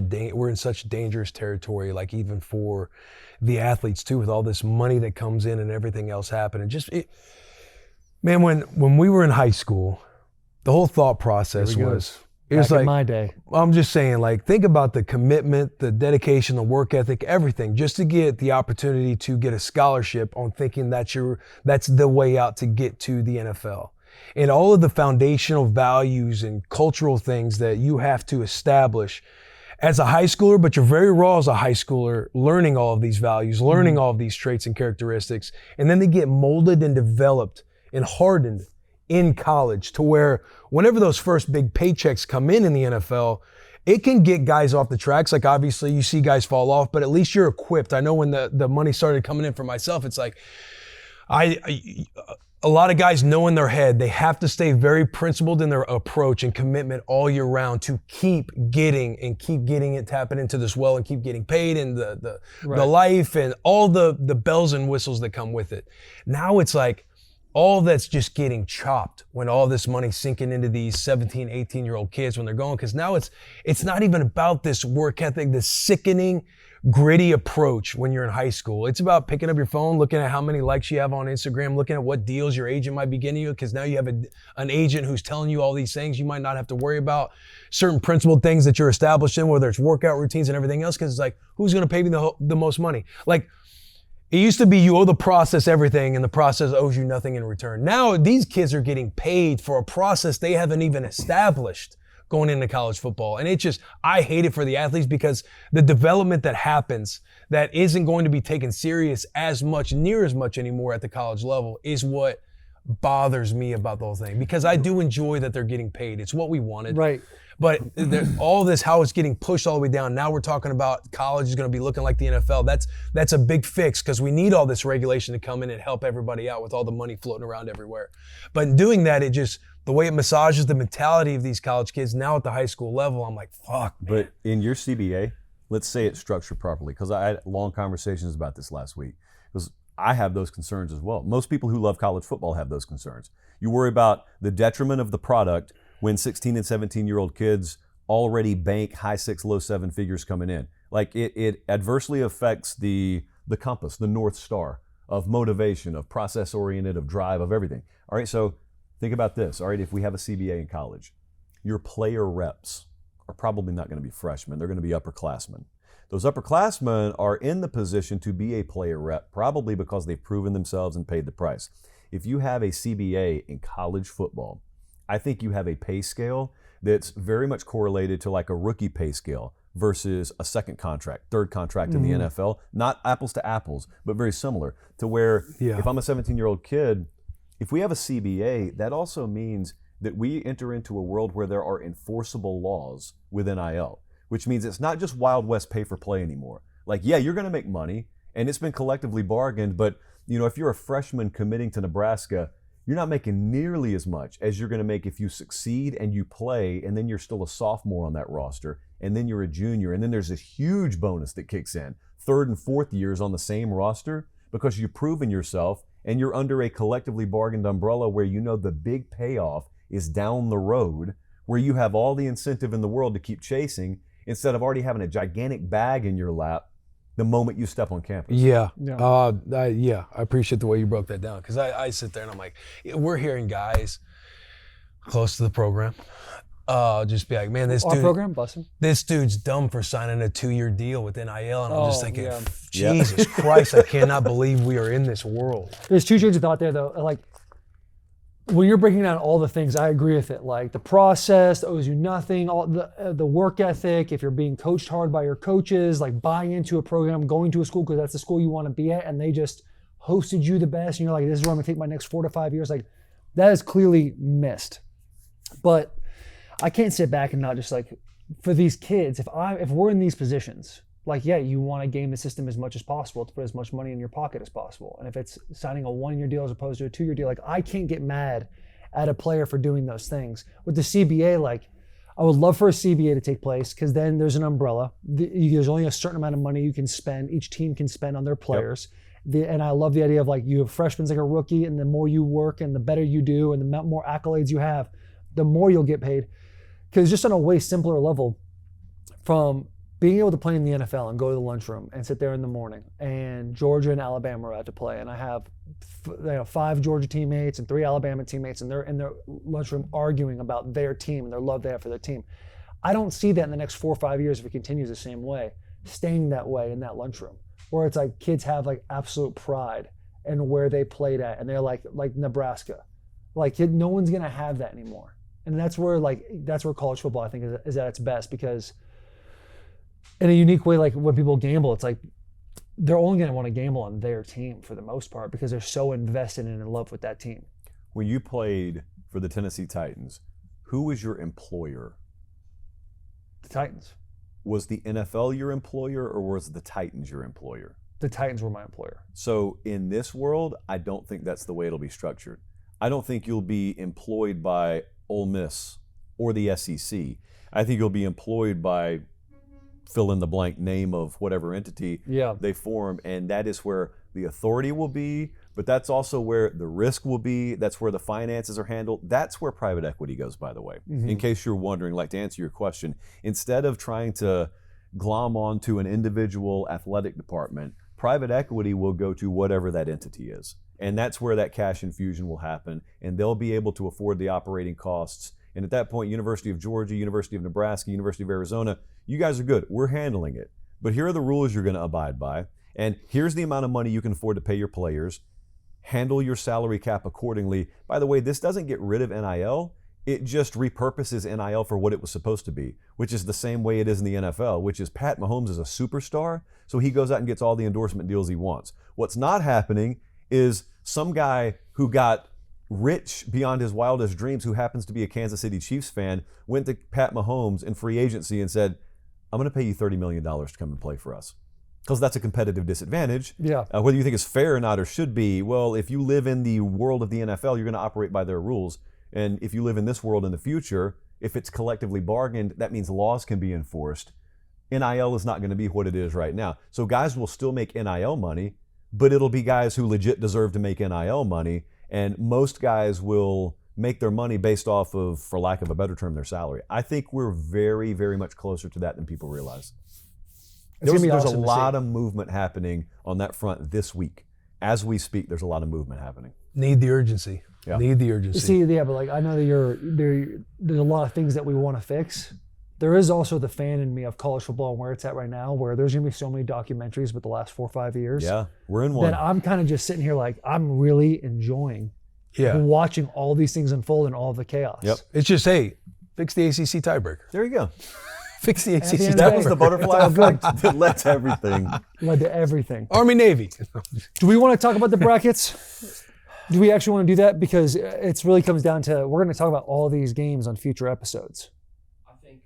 Speaker 1: dangerous territory. Like even for the athletes too, with all this money that comes in and everything else happening. Man, when we were in high school, the whole thought process
Speaker 2: Here we go.
Speaker 1: was it was
Speaker 2: back in
Speaker 1: like
Speaker 2: my day.
Speaker 1: I'm just saying, like, think about the commitment, the dedication, the work ethic, everything, just to get the opportunity to get a scholarship on thinking that's the way out to get to the NFL. And all of the foundational values and cultural things that you have to establish as a high schooler, but you're very raw as a high schooler, learning all of these values, learning all of these traits and characteristics. And then they get molded and developed and hardened in college to where whenever those first big paychecks come in the NFL, it can get guys off the tracks. Like obviously you see guys fall off, but at least you're equipped. I know when the money started coming in for myself, it's like a lot of guys know in their head they have to stay very principled in their approach and commitment all year round to keep getting it, tapping into this well and keep getting paid and the life and all the bells and whistles that come with it. Now it's like all that's just getting chopped when all this money's sinking into these 17, 18-year-old kids when they're going, because now it's not even about this work ethic, this sickening, gritty approach when you're in high school. It's about picking up your phone, looking at how many likes you have on Instagram, looking at what deals your agent might be getting you, because now you have an agent who's telling you all these things. You might not have to worry about certain principled things that you're established in, whether it's workout routines and everything else, because it's like, who's going to pay me the most money? Like, it used to be you owe the process everything and the process owes you nothing in return. Now these kids are getting paid for a process they haven't even established going into college football. And I hate it for the athletes because the development that happens that isn't going to be taken serious near as much anymore at the college level is what bothers me about the whole thing, because I do enjoy that they're getting paid. It's what we wanted.
Speaker 2: Right.
Speaker 1: But all this, how it's getting pushed all the way down. Now we're talking about college is going to be looking like the NFL. That's a big fix because we need all this regulation to come in and help everybody out with all the money floating around everywhere. But in doing that, the way it massages the mentality of these college kids now at the high school level, I'm like, fuck, man.
Speaker 3: But in your CBA, let's say it's structured properly, because I had long conversations about this last week, because I have those concerns as well. Most people who love college football have those concerns. You worry about the detriment of the product when 16 and 17-year-old kids already bank high 6, low 7 figures coming in. Like it adversely affects the compass, the North Star of motivation, of process-oriented, of drive, of everything. All right, so think about this. All right, if we have a CBA in college, your player reps are probably not going to be freshmen. They're going to be upperclassmen. Those upperclassmen are in the position to be a player rep, probably because they've proven themselves and paid the price. If you have a CBA in college football, I think you have a pay scale that's very much correlated to like a rookie pay scale versus a second contract, third contract in the NFL. Not apples to apples, but very similar to where if I'm a 17-year-old kid, if we have a CBA, that also means that we enter into a world where there are enforceable laws with NIL, which means it's not just Wild West pay for play anymore. Like, yeah, you're going to make money and it's been collectively bargained, but if you're a freshman committing to Nebraska, you're not making nearly as much as you're going to make if you succeed and you play, and then you're still a sophomore on that roster, and then you're a junior, and then there's this huge bonus that kicks in, third and fourth years on the same roster, because you've proven yourself, and you're under a collectively bargained umbrella where the big payoff is down the road, where you have all the incentive in the world to keep chasing, instead of already having a gigantic bag in your lap the moment you step on campus.
Speaker 1: I appreciate the way you broke that down, because I sit there and I'm like, we're hearing guys close to the program just be like, man, this dude's dumb for signing a 2-year deal with NIL, and I'm just thinking, Jesus Christ, I cannot believe we are in this world.
Speaker 2: There's two trains of thought there though. Like, when you're breaking down all the things, I agree with it. Like the process owes you nothing, all the work ethic, if you're being coached hard by your coaches, like buying into a program, going to a school because that's the school you want to be at, and they just hosted you the best, and you're like, this is where I'm gonna take my next 4 to 5 years. Like, that is clearly missed. But I can't sit back and not just like, for these kids, if we're in these positions, like, yeah, you want to game the system as much as possible to put as much money in your pocket as possible. And if it's signing a 1-year deal as opposed to a 2-year deal, like, I can't get mad at a player for doing those things. With the CBA, like, I would love for a CBA to take place, because then there's an umbrella. There's only a certain amount of money you can spend, each team can spend on their players. And I love the idea of, like, you have freshmen like a rookie, and the more you work and the better you do and the more accolades you have, the more you'll get paid. Because just on a way simpler level, from being able to play in the NFL and go to the lunchroom and sit there in the morning, and Georgia and Alabama are out to play, and I have 5 Georgia teammates and 3 Alabama teammates, and they're in their lunchroom arguing about their team and their love they have for their team. I don't see that in the next 4 or 5 years, if it continues the same way, staying that way in that lunchroom, where it's like kids have like absolute pride in where they played at, and they're like Nebraska. Like, no one's gonna have that anymore. And that's where college football, I think, is at its best, because in a unique way, like when people gamble, it's like they're only going to want to gamble on their team for the most part because they're so invested and in love with that team.
Speaker 3: When you played for the Tennessee Titans, who was your employer?
Speaker 2: The Titans.
Speaker 3: Was the NFL your employer or was the Titans your employer?
Speaker 2: The Titans were my employer.
Speaker 3: So in this world, I don't think that's the way it'll be structured. I don't think you'll be employed by Ole Miss or the SEC. I think you'll be employed by fill in the blank name of whatever entity they form, and that is where the authority will be, but that's also where the risk will be. That's where the finances are handled. That's where private equity goes, by the way. In case you're wondering, like to answer your question, instead of trying to glom onto an individual athletic department, private equity will go to whatever that entity is. And that's where that cash infusion will happen, and they'll be able to afford the operating costs. And at that point, University of Georgia, University of Nebraska, University of Arizona, you guys are good. We're handling it. But here are the rules you're going to abide by. And here's the amount of money you can afford to pay your players. Handle your salary cap accordingly. By the way, this doesn't get rid of NIL. It just repurposes NIL for what it was supposed to be, which is the same way it is in the NFL, which is Pat Mahomes is a superstar, so he goes out and gets all the endorsement deals he wants. What's not happening is some guy who got rich beyond his wildest dreams, who happens to be a Kansas City Chiefs fan, went to Pat Mahomes in free agency and said, I'm going to pay you $30 million to come and play for us. Because that's a competitive disadvantage.
Speaker 2: Yeah.
Speaker 3: Whether you think it's fair or not or should be, well, if you live in the world of the NFL, you're going to operate by their rules. And if you live in this world in the future, if it's collectively bargained, that means laws can be enforced. NIL is not going to be what it is right now. So guys will still make NIL money, but it'll be guys who legit deserve to make NIL money. And most guys will make their money based off of, for lack of a better term, their salary. I think we're very, very much closer to that than people realize. There's a lot of movement happening on that front this week. As we speak, there's a lot of movement happening.
Speaker 1: Need the urgency.
Speaker 3: Yeah.
Speaker 1: Need the urgency.
Speaker 2: See, yeah, but like I know that there's a lot of things that we want to fix. There is also the fan in me of college football and where it's at right now, where there's going to be so many documentaries with the last 4 or 5 years.
Speaker 3: Yeah, we're in one.
Speaker 2: That I'm kind of just sitting here like I'm really enjoying watching all these things unfold and all of the chaos.
Speaker 3: Yep.
Speaker 1: It's just, hey, fix the ACC tiebreaker.
Speaker 3: There you go.
Speaker 1: Fix the ACC
Speaker 2: end of
Speaker 3: That
Speaker 2: the
Speaker 3: was
Speaker 2: day,
Speaker 3: the butterfly effect that led to everything.
Speaker 2: Led to everything.
Speaker 1: Army, Navy.
Speaker 2: Do we want to talk about the brackets? Do we actually want to do that? Because it really comes down to we're going to talk about all these games on future episodes.
Speaker 5: I think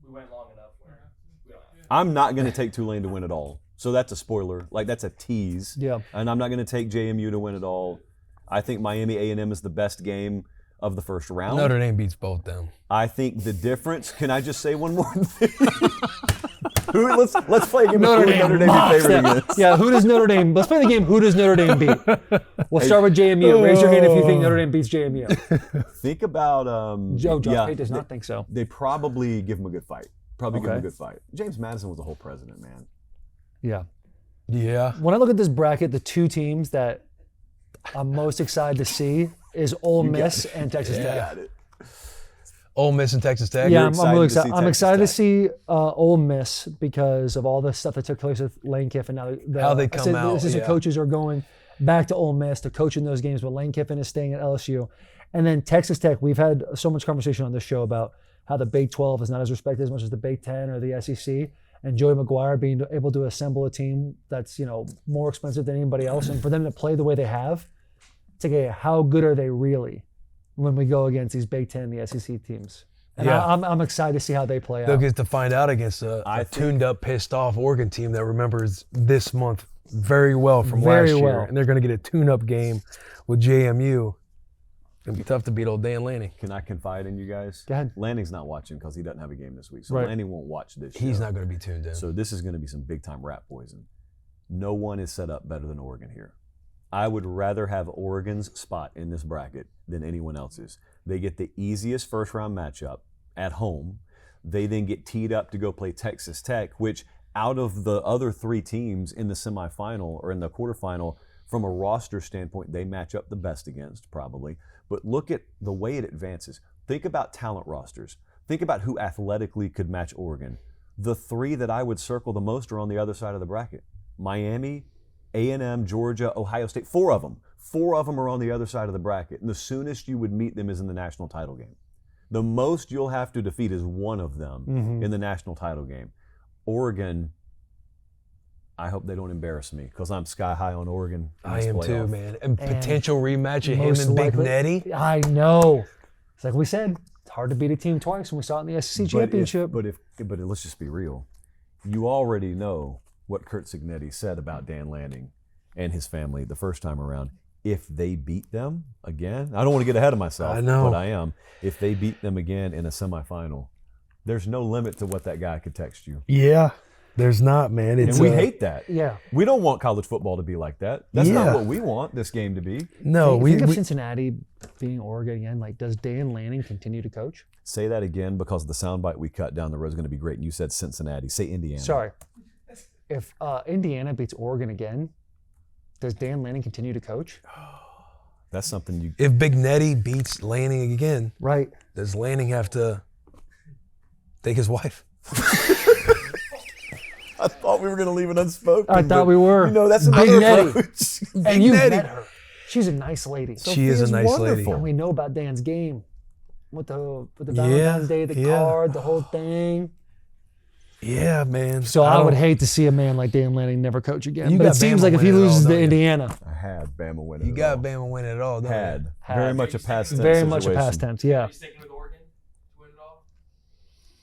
Speaker 5: we went long enough where we don't have to.
Speaker 3: I'm not going to take Tulane to win it all. So that's a spoiler. Like, that's a tease.
Speaker 2: Yeah.
Speaker 3: And I'm not going to take JMU to win it all. I think Miami A&M is the best game of the first round.
Speaker 1: Notre Dame beats both them.
Speaker 3: I think the difference, can I just say one more thing? Let's play a game
Speaker 2: Notre
Speaker 3: of
Speaker 2: Dame
Speaker 3: Notre Dame
Speaker 2: mocks
Speaker 3: favorite
Speaker 2: them.
Speaker 3: against.
Speaker 2: Yeah, who does Notre Dame? Let's play the game. Who does Notre Dame beat? We'll start with JMU. Raise your hand if you think Notre Dame beats JMU.
Speaker 3: Think about
Speaker 2: Josh Pate does not think so.
Speaker 3: They probably give him a good fight. Give him a
Speaker 2: Okay.
Speaker 3: good fight. James Madison was a whole president, man.
Speaker 2: Yeah.
Speaker 1: Yeah.
Speaker 2: When I look at this bracket, the two teams that I'm most excited to see is Ole Miss and Texas Tech.
Speaker 3: Got it.
Speaker 1: Ole Miss and Texas Tech.
Speaker 2: Yeah,
Speaker 3: You're
Speaker 2: I'm really
Speaker 3: excited to see
Speaker 2: excited. I'm
Speaker 3: Texas
Speaker 2: excited to
Speaker 3: Tech.
Speaker 2: see Ole Miss because of all the stuff that took place with Lane Kiffin. Now,
Speaker 1: How they come out,
Speaker 2: Assistant
Speaker 1: yeah.
Speaker 2: coaches are going back to Ole Miss to coach in those games, but Lane Kiffin is staying at LSU. And then Texas Tech, we've had so much conversation on this show about how the Big 12 is not as respected as much as the Big 10 or the SEC. And Joey McGuire being able to assemble a team that's more expensive than anybody else, and for them to play the way they have, it's like, hey, how good are they really when we go against these Big 10 and the SEC teams? And
Speaker 1: Yeah.
Speaker 2: I'm excited to see how they play
Speaker 1: They'll
Speaker 2: out.
Speaker 1: get to find out against a tuned up, pissed off Oregon team that remembers this month very well from
Speaker 2: Very
Speaker 1: last year.
Speaker 2: well.
Speaker 1: And they're going to get a tune up game with JMU. It's going to be tough to beat old Dan Lanning.
Speaker 3: Can I confide in you guys?
Speaker 2: Go ahead.
Speaker 3: Lanning's not watching because he doesn't have a game this week. So
Speaker 2: Right.
Speaker 3: Lanning won't watch this
Speaker 1: He's
Speaker 3: show.
Speaker 1: not going to be tuned in.
Speaker 3: So this is going to be some big-time rat poison. No one is set up better than Oregon here. I would rather have Oregon's spot in this bracket than anyone else's. They get the easiest first-round matchup at home. They then get teed up to go play Texas Tech, which out of the other three teams in the semifinal or in the quarterfinal, from a roster standpoint, they match up the best against, probably. But look at the way it advances. Think about talent rosters. Think about who athletically could match Oregon. The three that I would circle the most are on the other side of the bracket. Miami, A&M, Georgia, Ohio State, four of them. Four of them are on the other side of the bracket. And the soonest you would meet them is in the national title game. The most you'll have to defeat is one of them in the national title game. Oregon, I hope they don't embarrass me because I'm sky high on Oregon. in
Speaker 1: I
Speaker 3: this
Speaker 1: am too,
Speaker 3: playoff.
Speaker 1: man. And potential rematch of him
Speaker 2: Most
Speaker 1: and Big
Speaker 2: likely-
Speaker 1: Netty.
Speaker 2: I know. It's like we said, it's hard to beat a team twice when we saw it in the SEC championship.
Speaker 3: But let's just be real. You already know what Kurt Cignetti said about Dan Lanning and his family the first time around. If they beat them again, I don't want to get ahead of myself,
Speaker 1: I know.
Speaker 3: but I am. If they beat them again in a semifinal, there's no limit to what that guy could text you.
Speaker 1: Yeah, there's not, man. It's,
Speaker 3: And we hate that.
Speaker 2: Yeah.
Speaker 3: We don't want college football to be like that. That's
Speaker 1: Yeah.
Speaker 3: not what we want this game to be.
Speaker 1: No,
Speaker 2: Think of Cincinnati being Oregon again. Like, does Dan Lanning continue to coach?
Speaker 3: Say that again because the soundbite we cut down the road is going to be great. And you said Cincinnati. Say Indiana.
Speaker 2: Sorry. If Indiana beats Oregon again, does Dan Lanning continue to coach?
Speaker 3: That's something you.
Speaker 1: if Big Netty beats Lanning again,
Speaker 2: Right.
Speaker 1: does Lanning have to take his wife?
Speaker 3: I thought we were going to leave it unspoken.
Speaker 2: I thought
Speaker 3: but,
Speaker 2: we were.
Speaker 3: You know, that's
Speaker 2: Big
Speaker 3: another
Speaker 2: Netty.
Speaker 3: approach.
Speaker 2: And you
Speaker 1: Netty.
Speaker 2: met her. She's a nice lady.
Speaker 1: She is a
Speaker 3: Sophia's
Speaker 1: nice lady.
Speaker 3: wonderful.
Speaker 2: And we know about Dan's game with the Valentine's Day, the
Speaker 1: yeah.
Speaker 2: card, the whole thing.
Speaker 1: Yeah, man.
Speaker 2: So I would
Speaker 1: don't-
Speaker 2: hate to see a man like Dan Lanning never coach again.
Speaker 1: You
Speaker 2: But
Speaker 1: got
Speaker 2: it seems
Speaker 1: Bama
Speaker 2: like if he
Speaker 1: winning it all,
Speaker 2: loses
Speaker 1: don't
Speaker 2: to
Speaker 1: you?
Speaker 2: Indiana,
Speaker 3: I had Bama winning.
Speaker 1: You
Speaker 3: it
Speaker 1: got
Speaker 3: all.
Speaker 1: Bama winning it all, don't you?
Speaker 3: Had.
Speaker 2: Had.
Speaker 3: Very much a past tense
Speaker 2: very much a
Speaker 3: situation.
Speaker 2: past tense. Yeah.
Speaker 5: Are you sticking with Oregon to win it all?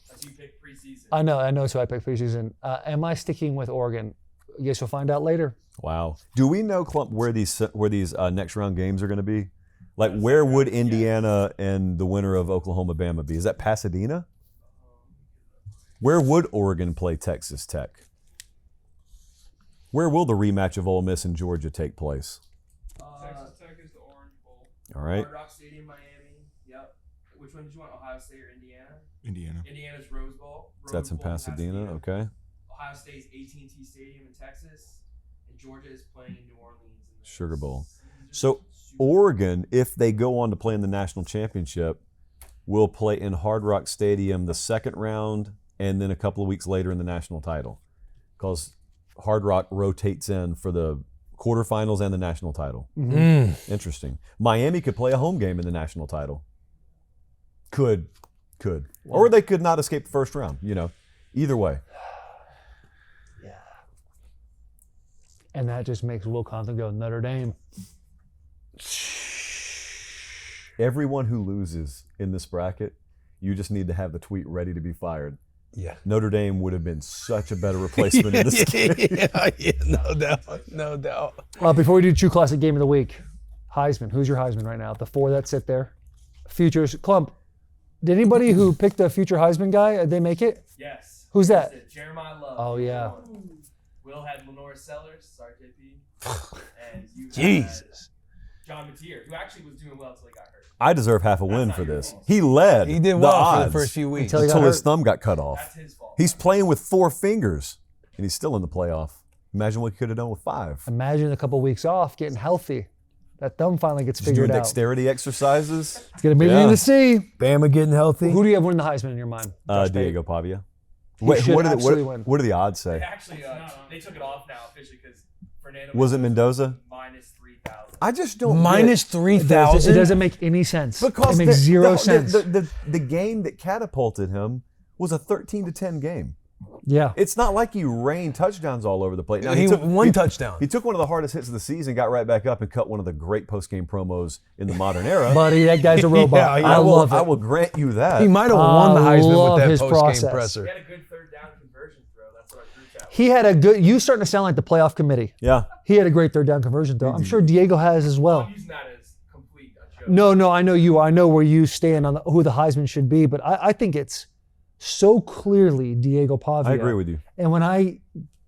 Speaker 5: That's who you picked preseason.
Speaker 2: I know. It's who I picked preseason. Am I sticking with Oregon? I guess we'll find out later.
Speaker 3: Wow. Do we know, Clump, where these next round games are going to be? Like, where would Indiana and the winner of Oklahoma-Bama be? Is that Pasadena? Where would Oregon play Texas Tech? Where will the rematch of Ole Miss and Georgia take place?
Speaker 5: Texas Tech is the Orange Bowl.
Speaker 3: All right.
Speaker 5: Hard Rock Stadium, Miami. Yep. Which one did you want? Ohio State or Indiana?
Speaker 4: Indiana.
Speaker 5: Indiana's Rose Bowl.
Speaker 3: So that's in
Speaker 5: Rose Bowl
Speaker 3: Pasadena. Okay.
Speaker 5: Ohio State's AT&T Stadium in Texas, and Georgia is playing in New Orleans. In the
Speaker 3: Sugar Bowl. So Oregon, if they go on to play in the national championship, will play in Hard Rock Stadium the second round and then a couple of weeks later in the national title. Because Hard Rock rotates in for the quarterfinals and the national title. Interesting. Miami could play a home game in the national title. Could. Or they could not escape the first round, Either way.
Speaker 2: And that just makes Will Compton go Notre Dame.
Speaker 3: Everyone who loses in this bracket, you just need to have the tweet ready to be fired.
Speaker 1: Yeah.
Speaker 3: Notre Dame would have been such a better replacement in this game.
Speaker 1: yeah, no doubt.
Speaker 2: Before we do True Classic Game of the Week, Heisman. Who's your Heisman right now? The four that sit there. Futures. Clump, did anybody who picked a future Heisman guy, did they make it?
Speaker 5: Yes.
Speaker 2: Who's that?
Speaker 5: That's it. Jeremiah Love.
Speaker 2: Oh, yeah.
Speaker 5: Will had Lenore Sellers, sorry JP. And you had
Speaker 1: Jesus.
Speaker 5: John Mateer, who actually was doing well until he got hurt.
Speaker 3: I deserve half a win
Speaker 5: not
Speaker 3: for
Speaker 5: your
Speaker 3: this.
Speaker 5: fault.
Speaker 3: He led.
Speaker 1: He did
Speaker 3: the
Speaker 1: well
Speaker 3: odds
Speaker 1: for the first few weeks.
Speaker 2: Until he got
Speaker 3: until his
Speaker 2: hurt.
Speaker 3: thumb got cut off.
Speaker 5: That's his fault.
Speaker 3: He's playing with 4 fingers, and he's still in the playoff. Imagine what he could have done with 5.
Speaker 2: Imagine a couple weeks off, getting healthy. That thumb finally gets
Speaker 3: Just doing
Speaker 2: figured out.
Speaker 3: dexterity exercises.
Speaker 2: It's going to be in the sea.
Speaker 1: Bama getting healthy.
Speaker 2: Who do you have winning the Heisman in your mind? Josh Pate?
Speaker 3: Diego Pavia.
Speaker 2: should
Speaker 3: what,
Speaker 2: absolutely win.
Speaker 3: what do the odds say?
Speaker 5: They actually, they took it off now officially because Fernando
Speaker 3: Was it Mendoza?
Speaker 5: minus 3,000.
Speaker 3: I just don't
Speaker 1: Minus
Speaker 3: get-
Speaker 1: 3,000.
Speaker 2: It doesn't make any sense.
Speaker 3: because
Speaker 2: it makes zero sense.
Speaker 3: The game that catapulted him was a 13-10 game.
Speaker 2: Yeah.
Speaker 3: It's not like he rained touchdowns all over the place. Now,
Speaker 1: He one touchdown.
Speaker 3: He took one of the hardest hits of the season, got right back up, and cut one of the great post-game promos in the modern era.
Speaker 2: Buddy, that guy's a robot.
Speaker 1: Yeah,
Speaker 2: I love it.
Speaker 3: I will grant you that.
Speaker 1: He might have won the
Speaker 2: I
Speaker 1: Heisman
Speaker 2: love
Speaker 1: with that
Speaker 2: his
Speaker 1: post-game
Speaker 2: process.
Speaker 1: presser.
Speaker 5: He had a good third down conversion throw. That's what our group chat was.
Speaker 2: He had a good. You starting to sound like the playoff committee.
Speaker 3: Yeah.
Speaker 2: He had a great third down conversion throw. I'm sure Diego has as well.
Speaker 5: I'm using that as complete a joke.
Speaker 2: No, I know you. I know where you stand on who the Heisman should be, but I think it's so clearly Diego Pavia.
Speaker 3: I agree with you.
Speaker 2: And when I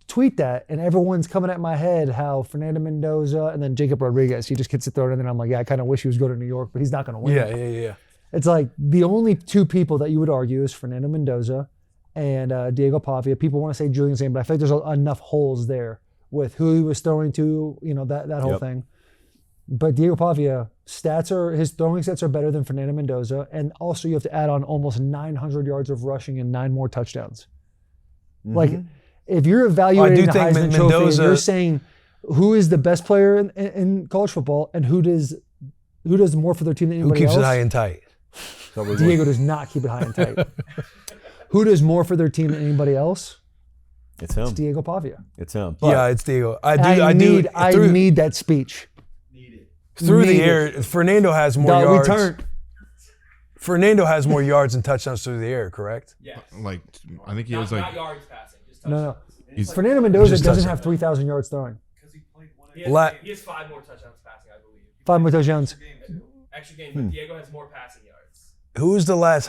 Speaker 2: tweet that, and everyone's coming at my head how Fernando Mendoza and then Jacob Rodriguez, he just gets to throw it in, and I'm like, yeah, I kind of wish he was going to New York, but he's not going to win.
Speaker 1: Yeah.
Speaker 2: It's like the only two people that you would argue is Fernando Mendoza and Diego Pavia. People want to say Julian Zane, but I think there's enough holes there with who he was throwing to, that whole
Speaker 3: Yep.
Speaker 2: thing. But Diego Pavia, his throwing stats are better than Fernando Mendoza, and also you have to add on almost 900 yards of rushing and 9 more touchdowns. Like, if you're evaluating the
Speaker 1: think
Speaker 2: Heisman Trophy, and
Speaker 1: Mendoza-
Speaker 2: you're saying who is the best player in college football and who does more for their team than
Speaker 1: Who
Speaker 2: anybody
Speaker 1: keeps
Speaker 2: else?
Speaker 1: it high and tight?
Speaker 2: Diego does not keep it high and tight. Who does more for their team than anybody else?
Speaker 3: It's him.
Speaker 2: It's Diego Pavia.
Speaker 3: It's him.
Speaker 1: Yeah, it's Diego. I
Speaker 2: I need that speech.
Speaker 1: through the
Speaker 2: need
Speaker 1: air. Fernando has more
Speaker 2: Dog,
Speaker 1: yards.
Speaker 2: return.
Speaker 1: Fernando has more yards and touchdowns through the air, correct?
Speaker 5: Yes.
Speaker 4: Like, I think he
Speaker 5: Not,
Speaker 4: was like,
Speaker 5: not yards passing, just
Speaker 2: No,
Speaker 5: touchdowns.
Speaker 2: no. Fernando Mendoza
Speaker 1: Just
Speaker 2: doesn't
Speaker 1: touchdown.
Speaker 2: have 3,000 yards throwing.
Speaker 5: He has 5 more touchdowns passing, I believe.
Speaker 2: 5 more touchdowns.
Speaker 5: Extra game, but Diego has more passing yards.
Speaker 1: Who's the last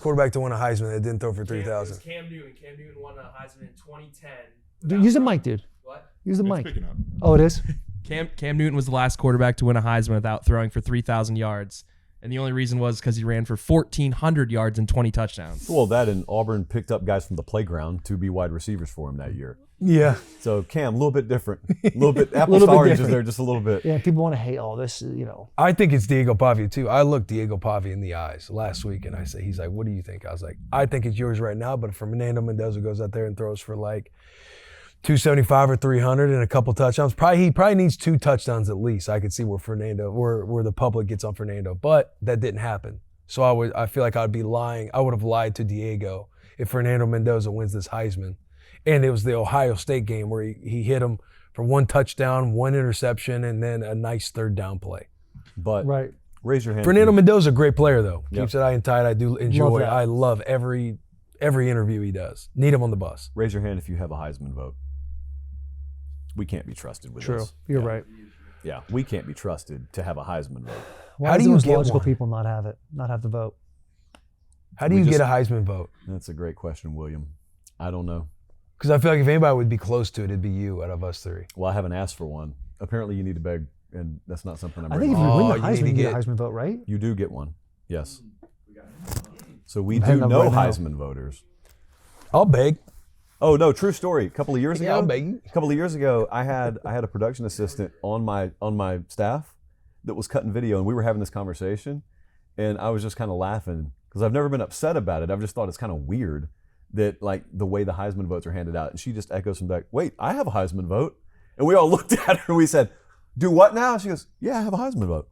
Speaker 1: quarterback to win a Heisman that didn't throw for 3,000?
Speaker 5: Cam Newton. Cam Newton won a Heisman in 2010.
Speaker 2: Dude, use the mic, dude.
Speaker 5: What?
Speaker 2: Use the
Speaker 4: it's
Speaker 2: mic.
Speaker 4: picking up.
Speaker 2: Oh, it is?
Speaker 6: Cam Newton was the last quarterback to win a Heisman without throwing for 3,000 yards. And the only reason was because he ran for 1,400 yards and 20 touchdowns.
Speaker 3: Well, that and Auburn picked up guys from the playground to be wide receivers for him that year.
Speaker 1: Yeah.
Speaker 3: So Cam, a little bit different. A little bit apples
Speaker 2: Little
Speaker 3: to
Speaker 2: bit
Speaker 3: oranges
Speaker 2: different.
Speaker 3: there, just a little bit.
Speaker 2: Yeah, people want to hate all this, you know.
Speaker 1: I think it's Diego Pavia too. I looked Diego Pavia in the eyes last week and I said, he's like, what do you think? I was like, I think it's yours right now, but if Fernando Mendoza goes out there and throws for like 275 or 300 and a couple touchdowns, he probably needs 2 touchdowns at least. I could see where the public gets on Fernando, but that didn't happen. So I feel like I'd be lying. I would have lied to Diego if Fernando Mendoza wins this Heisman. And it was the Ohio State game where he hit him for 1 touchdown, 1 interception, and then a nice 3rd down play.
Speaker 3: But
Speaker 2: Right.
Speaker 3: raise your hand.
Speaker 1: Fernando Mendoza, a great player though.
Speaker 3: Yep.
Speaker 1: Keeps it high and tight. I do enjoy.
Speaker 2: that.
Speaker 1: I love every interview he does. Need him on the bus.
Speaker 3: Raise your hand if you have a Heisman vote. We can't be trusted with
Speaker 2: True.
Speaker 3: this.
Speaker 2: You're
Speaker 3: Yeah.
Speaker 2: right.
Speaker 3: Yeah, we can't be trusted to have a Heisman vote.
Speaker 2: Why
Speaker 1: How
Speaker 2: does
Speaker 1: do
Speaker 2: the
Speaker 1: you
Speaker 2: most
Speaker 1: get
Speaker 2: logical
Speaker 1: one?
Speaker 2: people not have the vote?
Speaker 1: How do
Speaker 3: We
Speaker 1: you
Speaker 3: just-
Speaker 1: get a Heisman vote?
Speaker 3: That's a great question, William. I don't know.
Speaker 1: Because I feel like if anybody would be close to it, it'd be you out of us 3.
Speaker 3: Well, I haven't asked for one. Apparently, you need to beg, and that's not something I'm
Speaker 2: I
Speaker 3: ready
Speaker 2: think if
Speaker 3: for.
Speaker 2: you win
Speaker 1: Oh,
Speaker 2: the
Speaker 1: you
Speaker 2: Heisman,
Speaker 1: need to
Speaker 2: you get a
Speaker 1: get-
Speaker 2: Heisman vote, right?
Speaker 3: You do get one. Yes. So we
Speaker 2: Hang
Speaker 3: do
Speaker 2: on
Speaker 3: know
Speaker 2: right now.
Speaker 3: Heisman voters.
Speaker 1: I'll beg.
Speaker 3: Oh no, true story. A couple of years
Speaker 1: Yeah, I'll
Speaker 3: ago,
Speaker 1: beg you.
Speaker 3: a couple of years ago, I had a production assistant on my staff that was cutting video, and we were having this conversation, and I was just kind of laughing because I've never been upset about it. I've just thought it's kind of weird that like the way the Heisman votes are handed out, and she just echoes from back, "Wait, I have a Heisman vote," and we all looked at her and we said, "Do what now?" She goes, "Yeah, I have a Heisman vote."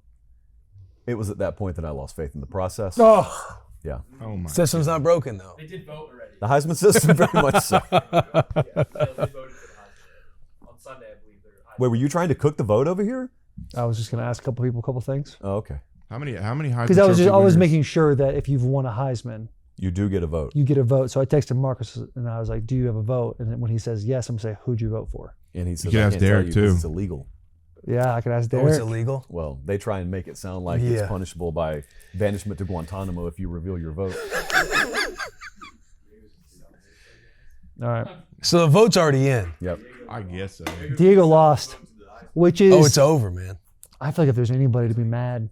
Speaker 3: It was at that point that I lost faith in the process.
Speaker 1: Oh,
Speaker 3: Yeah,
Speaker 4: Oh my.
Speaker 1: system's not broken though.
Speaker 5: They did vote already.
Speaker 3: the Heisman system very much so.
Speaker 5: Yeah, they voted for the Heisman. On Sunday, I believe.
Speaker 3: Wait, were you trying to cook the vote over here?
Speaker 2: I was just going to ask a couple people a couple things.
Speaker 3: Oh, okay.
Speaker 4: How many Heisman
Speaker 2: Because I was
Speaker 4: Trophy
Speaker 2: making
Speaker 4: winners-
Speaker 2: sure that if you've won a Heisman,
Speaker 3: You do get a vote.
Speaker 2: you get a vote. So I texted Marcus and I was like, "Do you have a vote?" And then when he says yes, I'm saying, "Who'd you vote for?"
Speaker 3: And he says,
Speaker 4: can
Speaker 3: "I
Speaker 4: ask
Speaker 3: can't tell
Speaker 4: Derek,
Speaker 3: you 'cause
Speaker 4: too.
Speaker 3: It's illegal."
Speaker 2: Yeah, I could ask
Speaker 1: Oh, it's
Speaker 2: Derek.
Speaker 1: illegal.
Speaker 3: Well, they try and make it sound like
Speaker 1: Yeah.
Speaker 3: it's punishable by banishment to Guantanamo if you reveal your vote.
Speaker 2: All right.
Speaker 1: So the vote's already in.
Speaker 3: Yep.
Speaker 4: I guess so.
Speaker 2: Diego lost, which is,
Speaker 1: Oh, it's over, man.
Speaker 2: I feel like if there's anybody to be mad,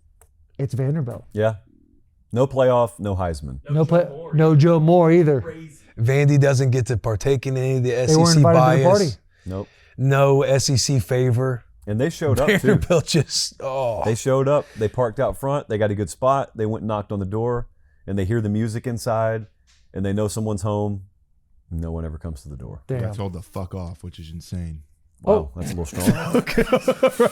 Speaker 2: it's Vanderbilt.
Speaker 3: Yeah. No playoff, no Heisman.
Speaker 2: No Joe Moore either.
Speaker 1: Vandy doesn't get to partake in any of the
Speaker 2: They weren't
Speaker 1: SEC
Speaker 2: invited to the party.
Speaker 1: bias.
Speaker 3: Nope.
Speaker 1: No SEC favor.
Speaker 3: And they showed up too.
Speaker 1: Vanderbilt just
Speaker 3: They showed up. They parked out front. They got a good spot. They went and knocked on the door, and they hear the music inside, and they know someone's home. No one ever comes to the door.
Speaker 2: Damn.
Speaker 4: Got told to fuck off, which is insane.
Speaker 3: Wow, that's a little strong.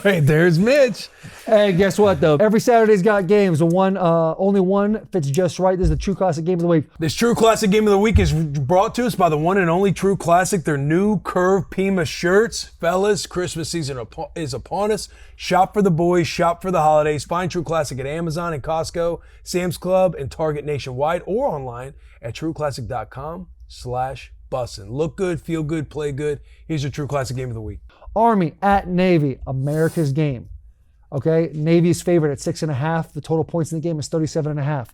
Speaker 1: right there's Mitch.
Speaker 2: Hey, guess what though? Every Saturday's got games. Only one fits just right. This is the True Classic Game of the Week.
Speaker 1: This True Classic Game of the Week is brought to us by the one and only True Classic, their new Curve Pima shirts. Fellas, Christmas season is upon us. Shop for the boys, shop for the holidays. Find True Classic at Amazon and Costco, Sam's Club, and Target nationwide, or online at trueclassic.com/bussin. Look good, feel good, play good. Here's your True Classic Game of the Week.
Speaker 2: Army at Navy, America's game. Okay, Navy is favored at 6.5. The total points in the game is 37.5.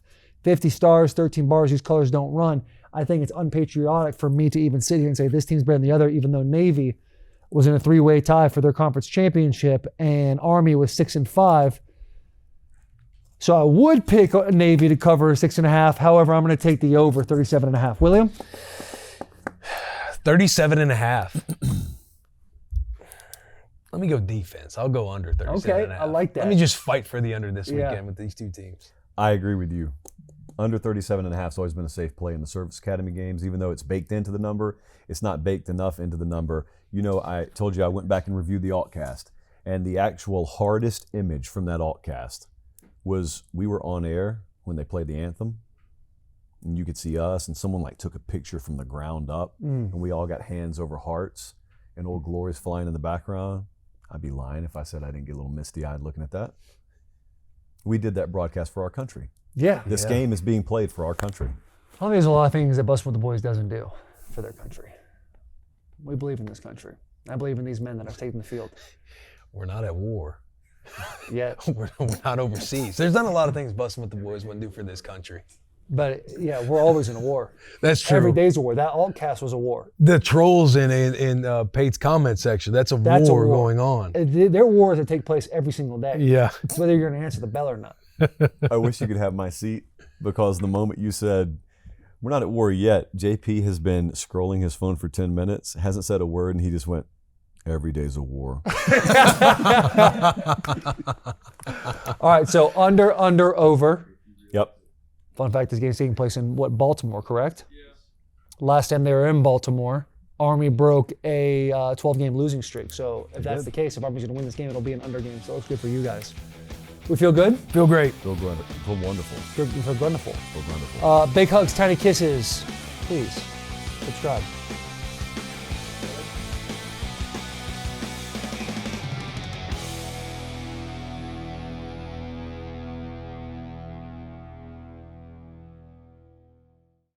Speaker 2: 50 stars, 13 bars. These colors don't run. I think it's unpatriotic for me to even sit here and say this team's better than the other, even though Navy was in a 3-way tie for their conference championship and Army was 6-5. So I would pick Navy to cover 6.5. However, I'm going to take the over 37.5. William?
Speaker 1: 37.5. Let me go defense. I'll go under 37.5.
Speaker 2: Okay, I like that.
Speaker 1: Let me just fight for the under this
Speaker 2: Yeah.
Speaker 1: weekend with these two teams.
Speaker 3: I agree with you. Under 37.5 has always been a safe play in the Service Academy games, even though it's baked into the number. It's not baked enough into the number. You know, I told you I went back and reviewed the altcast, and the actual hardest image from that altcast was we were on air when they played the anthem, and you could see us, and someone like took a picture from the ground up, and we all got hands over hearts, and Old Glory's flying in the background, I'd be lying if I said I didn't get a little misty-eyed looking at that. We did that broadcast for our country.
Speaker 2: Yeah.
Speaker 3: This game is being played for our country.
Speaker 2: I think there's a lot of things that Bussin' With The Boys doesn't do for their country. We believe in this country. I believe in these men that have taken the field.
Speaker 1: We're not at war.
Speaker 2: Yet.
Speaker 1: We're not overseas. There's not a lot of things Bussin' With The Boys wouldn't do for this country.
Speaker 2: But yeah, we're always in a war.
Speaker 1: That's true.
Speaker 2: Every day's a war. That altcast was a war.
Speaker 1: The trolls in Pate's comment section, that's a war going on.
Speaker 2: There are wars that take place every single day.
Speaker 1: Yeah.
Speaker 2: It's whether you're going to answer the bell or not.
Speaker 3: I wish you could have my seat, because the moment you said, we're not at war yet, JP has been scrolling his phone for 10 minutes, hasn't said a word, and he just went, every day's a war.
Speaker 2: All right, so under, over.
Speaker 3: Yep.
Speaker 2: Fun fact, this game's taking place in Baltimore, correct? Yeah. Last time they were in Baltimore, Army broke a 12-game losing streak. So if that's the case, if Army's going to win this game, it'll be an under game. So it looks good for you guys. We feel good?
Speaker 1: Feel great.
Speaker 3: Feel wonderful.
Speaker 2: We feel wonderful.
Speaker 3: Feel wonderful.
Speaker 2: Big hugs, tiny kisses. Please subscribe.